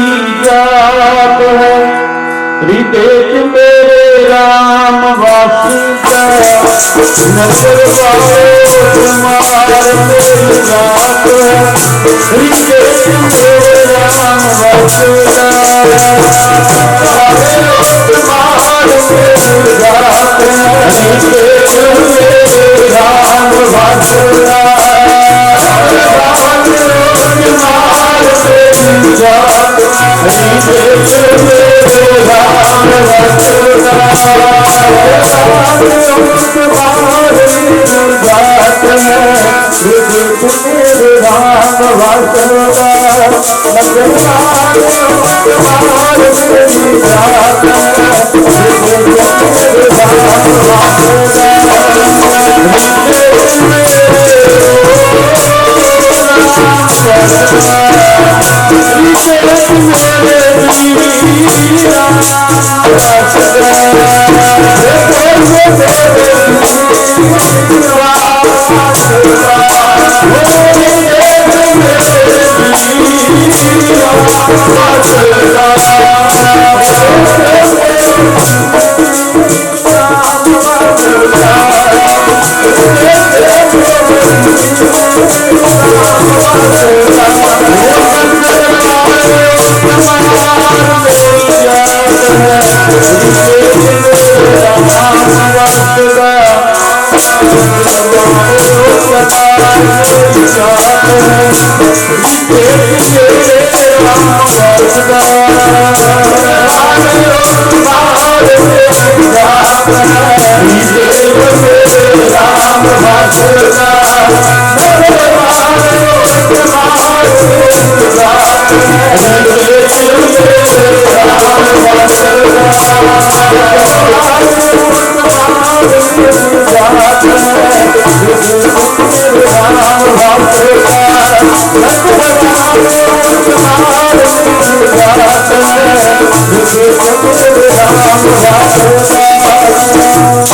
ਜਾਤ ਹੈ, ਹਿਰਦੇ ਚ ਮੇਰੇ ਰਾਮ ਵਸਦਾ। ਨਗਰ ਵਾਲੇ ਤੁਮਾਰ ਮੇਰੀ ਜਾਤ ਹੈ, ਹਿਰਦੇ ਚ ਮੇਰੇ ਰਾਮ ਵਸਦਾ। ਤੁਮਾਰ ਮੇਰੀ ਜਾਤ ਹੈ, ਹਿਰਦੇ ਚ ਮੇਰੇ ਰਾਮ ਵਸਦਾ।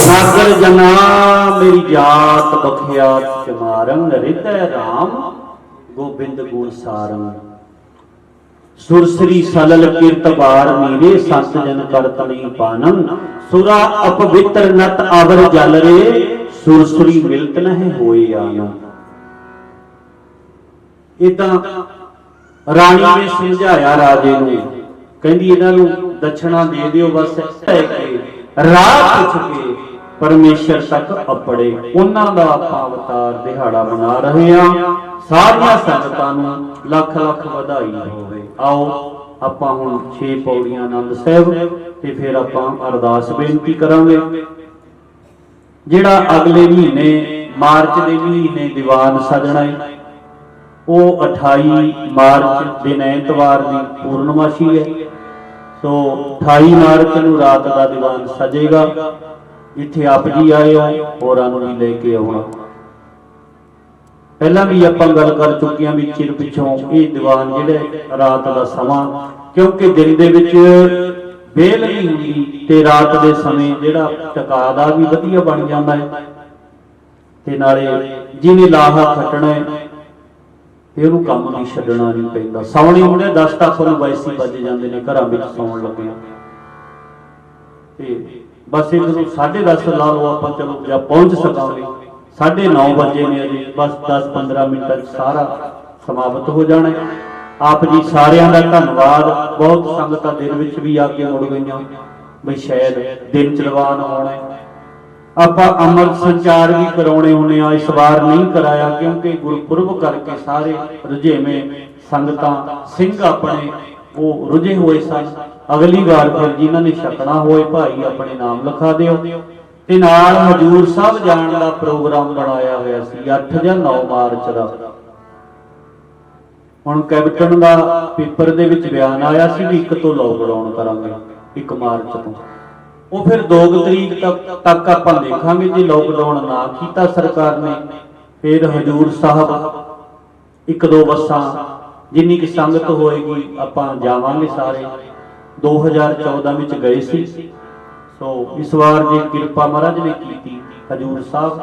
ਨਾਗਰ ਜਨਾ ਮੇਰੀ ਜਾਤ ਬਖਿਆਤ ਚਮਾਰੰ, ਹਿਰਦੈ ਰਾਮ ਗੋਬਿੰਦ ਗੁਣ ਸਾਰੰ। ਸੁਰਸਰੀ ਸਲਲ ਕੀਰਤ ਬਾਰ ਮੀਰੇ, ਸੰਤ ਜਨ ਕਰਤ ਨਹੀਂ ਪਾਨੰ। ਸੁਰਾ ਅਪਵਿੱਤਰ ਨਤ ਆਵਰ ਜਲ ਰੇ, ਸੁਰਸਰੀ ਮਿਲਤ ਨਹਿ ਹੋਏ ਆਨ। ਇਦਾਂ ਰਾਣੀ ਨੇ ਸਮਝਾਇਆ ਰਾਜੇ ਨੂੰ, ਕਹਿੰਦੀ ਇਹਨਾਂ ਨੂੰ ਦਛਣਾ ਦੇ ਦਿਓ, ਬਸ ਰਾਹ ਪੁੱਛ ਕੇ ਪਰਮੇਸ਼ਰ ਤੱਕ ਅਪੜੇ। ਉਹਨਾਂ ਦਾ ਆਪਾਂ ਅਵਤਾਰ ਦਿਹਾੜਾ ਮਨਾ ਰਹੇ ਹਾਂ। ਸਾਰੀਆਂ ਸੰਗਤਾਂ ਨੂੰ ਲੱਖ ਲੱਖ ਵਧਾਈ ਹੋਵੇ। ਆਓ ਆਪਾਂ ਹੁਣ 6 ਪੌੜੀਆਂ ਆਨੰਦ ਸਾਹਿਬ ਤੇ ਫਿਰ ਆਪਾਂ ਅਰਦਾਸ ਬੇਨਤੀ ਕਰਾਂਗੇ। ਜਿਹੜਾ ਅਗਲੇ ਮਹੀਨੇ ਮਾਰਚ ਦੇ ਮਹੀਨੇ ਦੀਵਾਨ ਸਜਣਾ ਹੈ, ਉਹ 28 ਮਾਰਚ ਦਿਨ ਐਤਵਾਰ ਦੀ ਪੂਰਨਮਾਸ਼ੀ ਹੈ। ਸੋ 28 ਮਾਰਚ ਨੂੰ ਰਾਤ ਦਾ ਦੀਵਾਨ ਸਜੇਗਾ। ਜਿੱਥੇ ਆਪ ਜੀ ਆਏ ਹੋ ਹੋਰਾਂ ਨੂੰ ਵੀ ਲੈ ਕੇ ਆਉਣਾ। ਪਹਿਲਾਂ ਵੀ ਆਪਾਂ ਗੱਲ ਕਰ ਚੁੱਕੇ ਹਾਂ ਵੀ ਚਿਰ ਪਿੱਛੋਂ ਇਹ ਦੀਵਾਨ ਜਿਹੜੇ ਰਾਤ ਦਾ ਸਮਾਂ, ਕਿਉਂਕਿ ਦਿਨ ਦੇ ਵਿੱਚ ਵੇਲ ਨਹੀਂ ਹੁੰਦੀ ਤੇ ਰਾਤ ਦੇ ਸਮੇਂ ਜਿਹੜਾ ਟਕਾ ਦਾ ਵੀ ਵਧੀਆ ਬਣ ਜਾਂਦਾ ਹੈ, ਤੇ ਨਾਲੇ ਜਿਹਨੇ ਲਾਹਾ ਖੱਟਣਾ ਹੈ ਤੇ ਉਹਨੂੰ ਕੰਮ ਨਹੀਂ ਛੱਡਣਾ ਨਹੀਂ ਪੈਂਦਾ। ਸੌਣੇ ਹੁੰਦੇ 10 ਤੱਕ ਨੂੰ ਵੈਸੀ ਵੱਜ ਜਾਂਦੇ ਨੇ ਘਰਾਂ ਵਿੱਚ ਸੌਣ ਲੱਗੇ, ਤੇ ਬਸ ਇਹਨੂੰ 10:30 ਲਾ ਲਓ ਆਪਾਂ, ਚਲੋ ਜਾਂ ਪਹੁੰਚ ਸਕਾਂਗੇ। 9:30 ਵਜੇ ਨੇ ਅਜੇ, ਬਸ 10-15 ਮਿੰਟਾਂ 'ਚ ਸਾਰਾ ਸਮਾਪਤ ਹੋ ਜਾਣਾ। ਆਪ ਜੀ ਸਾਰਿਆਂ ਦਾ ਧੰਨਵਾਦ। ਬਹੁਤ ਸੰਗਤਾਂ ਦਿਨ ਵਿੱਚ ਵੀ ਆ ਕੇ ਮੁੜ ਗਈਆਂ ਬਈ ਸ਼ਾਇਦ ਦਿਨ ਚ ਦੀਵਾਨ ਹੋਣਾ। ਆਪਾਂ ਅੰਮ੍ਰਿਤ ਸੰਚਾਰ ਵੀ ਕਰਾਉਣੇ ਹੁੰਦੇ ਆ, ਇਸ ਵਾਰ ਨਹੀਂ ਕਰਾਇਆ ਕਿਉਂਕਿ ਗੁਰਪੁਰਬ ਕਰਕੇ ਸਾਰੇ ਰੁਝੇਵੇਂ ਸੰਗਤਾਂ ਸਿੰਘ ਆਪਣੇ ਉਹ ਰੁਝੇ ਹੋਏ ਸਨ। ਅਗਲੀ ਵਾਰ ਫਿਰ ਜਿਨ੍ਹਾਂ ਨੇ ਛਕਣਾ ਹੋਏ ਭਾਈ ਆਪਣੇ ਨਾਮ ਲਿਖਾ ਦਿਓ। ਤੇ ਨਾਲ ਹਜੂਰ ਸਾਹਿਬ ਜਾਣ ਦਾ ਪ੍ਰੋਗਰਾਮ ਬਣਾਇਆ ਹੋਇਆ ਸੀ 8 ਜਾਂ 9 ਮਾਰਚ ਦਾ। ਹੁਣ ਕੈਪਟਨ ਦਾ ਪੇਪਰ ਦੇ ਵਿੱਚ ਬਿਆਨ ਆਇਆ ਸੀ ਵੀ 1 ਤੋਂ ਲੋਕਡਾਊਨ ਕਰਾਂਗੇ, 1 ਮਾਰਚ ਤੋਂ। ਉਹ ਫਿਰ 2 ਤਰੀਕ ਤੱਕ ਆਪਾਂ ਦੇਖਾਂਗੇ। ਜੇ ਲੋਕਡਾਊਨ ਨਾ ਕੀਤਾ ਸਰਕਾਰ ਨੇ, ਫਿਰ ਹਜੂਰ ਸਾਹਿਬ 1-2 ਬੱਸਾਂ ਜਿੰਨੀ ਕਿ ਸੰਗਤ ਹੋਏਗੀ ਆਪਾਂ ਜਾਵਾਂਗੇ ਸਾਰੇ। 2014 ਵਿੱਚ ਗਏ ਸੀ, ਸੋ ਇਸ ਵਾਰ ਜੇ ਕਿਰਪਾ ਮਹਾਰਾਜ ਨੇ ਕੀਤੀ ਹਜੂਰ ਸਾਹਿਬ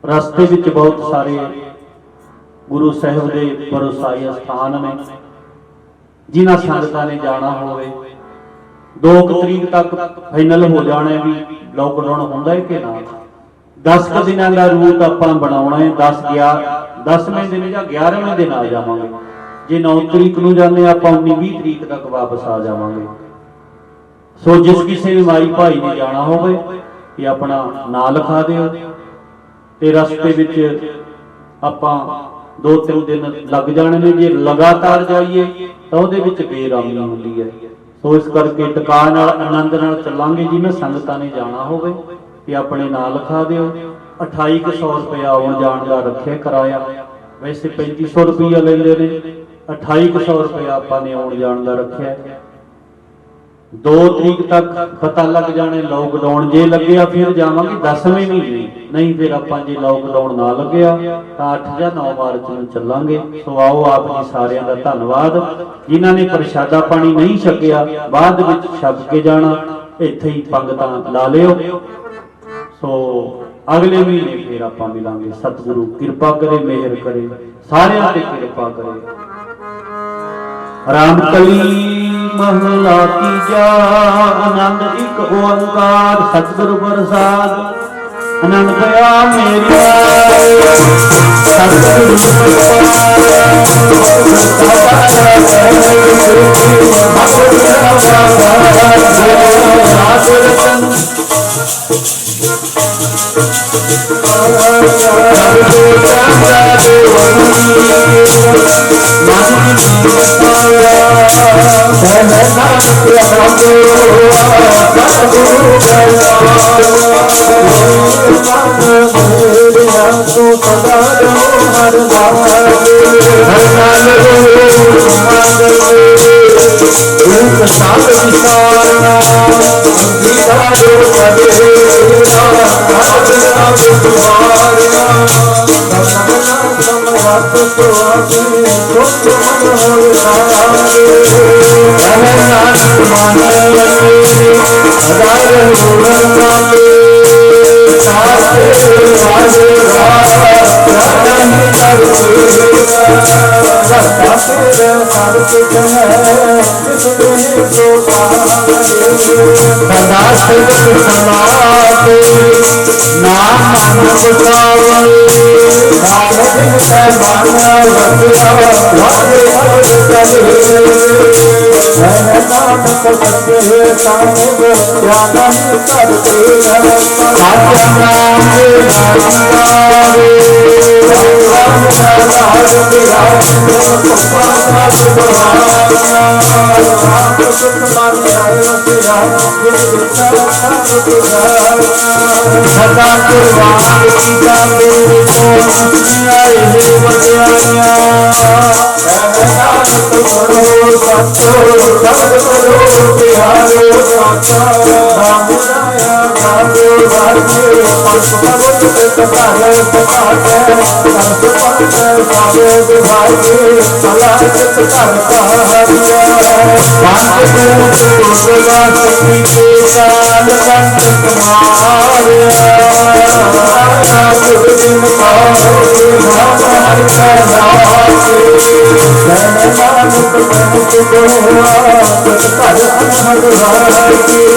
ਰਸਤੇ ਵਿੱਚ ਬਹੁਤ ਸਾਰੇ ਗੁਰੂ ਸਾਹਿਬ ਦੇ ਪਰੋਸਾਈ ਸਥਾਨ ਨੇ ਜਿਨ੍ਹਾਂ ਸੰਗਤਾਂ ਨੇ ਜਾਣਾ ਹੋਵੇ। 2 ਤਰੀਕ ਤੱਕ ਫਾਈਨਲ ਹੋ ਜਾਣਾ ਵੀ ਲੋਕਡਾਊਨ ਹੁੰਦਾ ਹੈ ਕਿ ਨਾ। 10 ਦਿਨਾਂ ਦਾ ਰੂਟ ਆਪਾਂ ਬਣਾਉਣਾ ਹੈ। 10ਵੇਂ ਦਿਨ ਜਾਂ 11ਵੇਂ ਦਿਨ ਆ ਜਾਵਾਂਗੇ। ਜੇ 9 ਤਰੀਕ ਨੂੰ ਜਾਂਦੇ ਆਪਾਂ 19-20 ਤਰੀਕ ਤੱਕ ਵਾਪਸ ਆ ਜਾਵਾਂਗੇ। ਸੋ ਜਿਸ ਕਿਸੇ ਵੀ ਮਾਈ ਭਾਈ ਨੇ ਜਾਣਾ ਹੋਵੇ ਇਹ ਆਪਣਾ ਨਾਂ ਲਿਖਾ ਦਿਓ, ਤੇ ਰਸਤੇ ਵਿੱਚ ਆਪਾਂ 2-3 ਦਿਨ ਲੱਗ ਜਾਣੇ ਨੇ। ਜੇ ਲਗਾਤਾਰ ਜਾਈਏ ਤਾਂ ਉਹਦੇ ਵਿੱਚ ਬੇਰਾਮੀ ਹੁੰਦੀ ਹੈ। ਸੋ ਇਸ ਕਰਕੇ ਟਿਕਾ ਨਾਲ ਆਨੰਦ ਨਾਲ ਚੱਲਾਂਗੇ। ਜਿਵੇਂ ਸੰਗਤਾਂ ਨੇ ਜਾਣਾ ਹੋਵੇ ਇਹ ਆਪਣੇ ਨਾਂ ਲਿਖਾ ਦਿਓ। 2800 ਰੁਪਇਆ ਆਉਣ ਜਾਣ ਦਾ ਰੱਖਿਆ ਕਿਰਾਇਆ, ਵੈਸੇ 3500 ਰੁਪਇਆ ਲੈਂਦੇ ਨੇ। 2800 ਰੁਪਇਆ ਆਪਾਂ ਨੇ ਆਉਣ ਜਾਣ ਦਾ ਰੱਖਿਆ। 2 ਤਰੀਕ ਤੱਕ ਪਤਾ ਲੱਗ ਜਾਣੇ ਲੋਕਡਾਊਨ ਜੇ ਲੱਗਿਆ ਫਿਰ ਜਾਵਾਂਗੇ 10ਵੇਂ ਮਹੀਨੇ, ਨਹੀਂ ਫਿਰ ਆਪਾਂ ਜੇ ਲੋਕਡਾਊਨ ਨਾ ਲੱਗਿਆ ਤਾਂ 8 ਜਾਂ 9 ਮਾਰਚ ਨੂੰ ਚੱਲਾਂਗੇ। ਸੋ ਆਓ ਆਪ ਜੀ ਸਾਰਿਆਂ ਦਾ ਧੰਨਵਾਦ। ਜਿਨ੍ਹਾਂ ਨੇ ਪ੍ਰਸ਼ਾਦਾ ਪਾਣੀ ਨਹੀਂ ਛਕਿਆ ਬਾਅਦ ਵਿੱਚ ਛਕ ਕੇ ਜਾਣਾ, ਇੱਥੇ ਹੀ ਪੰਗਤਾਂ ਲਾ ਲਿਓ। ਸੋ ਅਗਲੇ ਮਹੀਨੇ ਫਿਰ ਆਪਾਂ ਮਿਲਾਂਗੇ। ਸਤਿਗੁਰੂ ਕਿਰਪਾ ਕਰੇ, ਮਿਹਰ ਕਰੇ, ਸਾਰਿਆਂ ਤੇ ਕਿਰਪਾ ਕਰੇ। ਰਾਮਕਲੀ ਮਹਲਾ ਤੀਜਾ। ਆਨੰਦ ਇੱਕ ਓੰਕਾਰ ਸਤਿਗੁਰ ਪ੍ਰਸਾਦ। ਆਨੰਦ ਪਿਆ ਮੇਰਿਆ ਸਤਿਗੁਰ Thank you. दुभागे अलाजत करता हरिया पंच दूत दुर्गा सखी के काल कंठ कुमार दिन पावे हमार कराके नानक बहुत दोहा कर अनहद के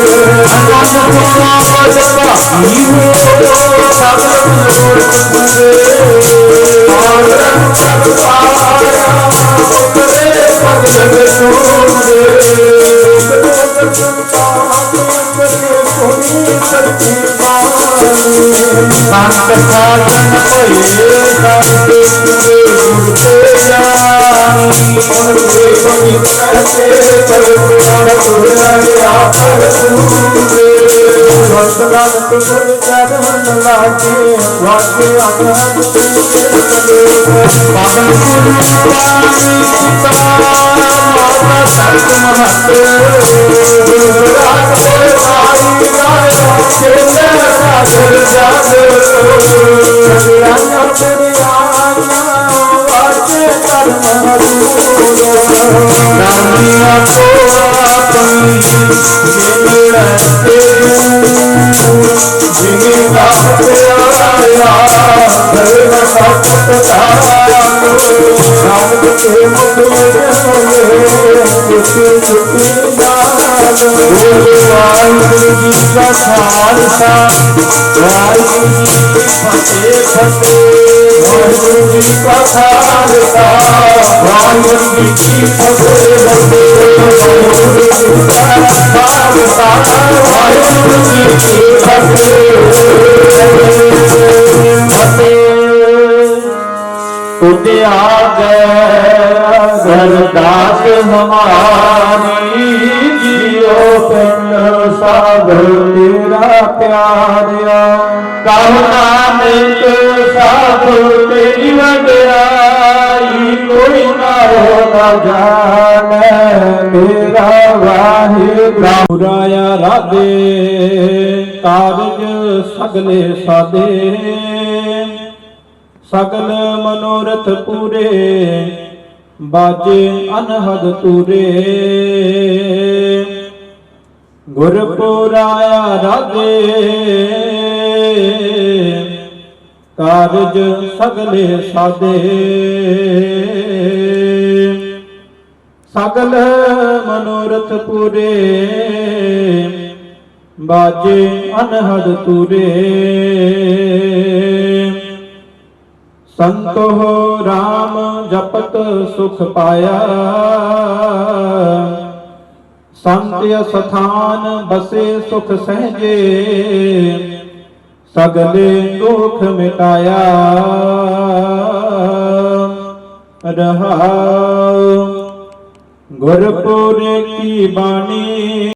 तुझे आ गए सरदास हमारी जियो पिंड सब तेरा प्यारिया कहो नानक सब तेरी वड्याई कोई ना हो ना जाने मेरा वाहिगुरू राया राधे कारज सगले साधे सकल मनोरथ पूरे बाजे अनहद तूरे गुरपुराया राधे कारज सगले साधे सकल मनोरथ पूरे बाजे अनहद तूरे संतो राम जपत सुख पाया संत स्थान बसे सुख सहजे सगले दुख मिटाया रहा गुरपुर की बाणी।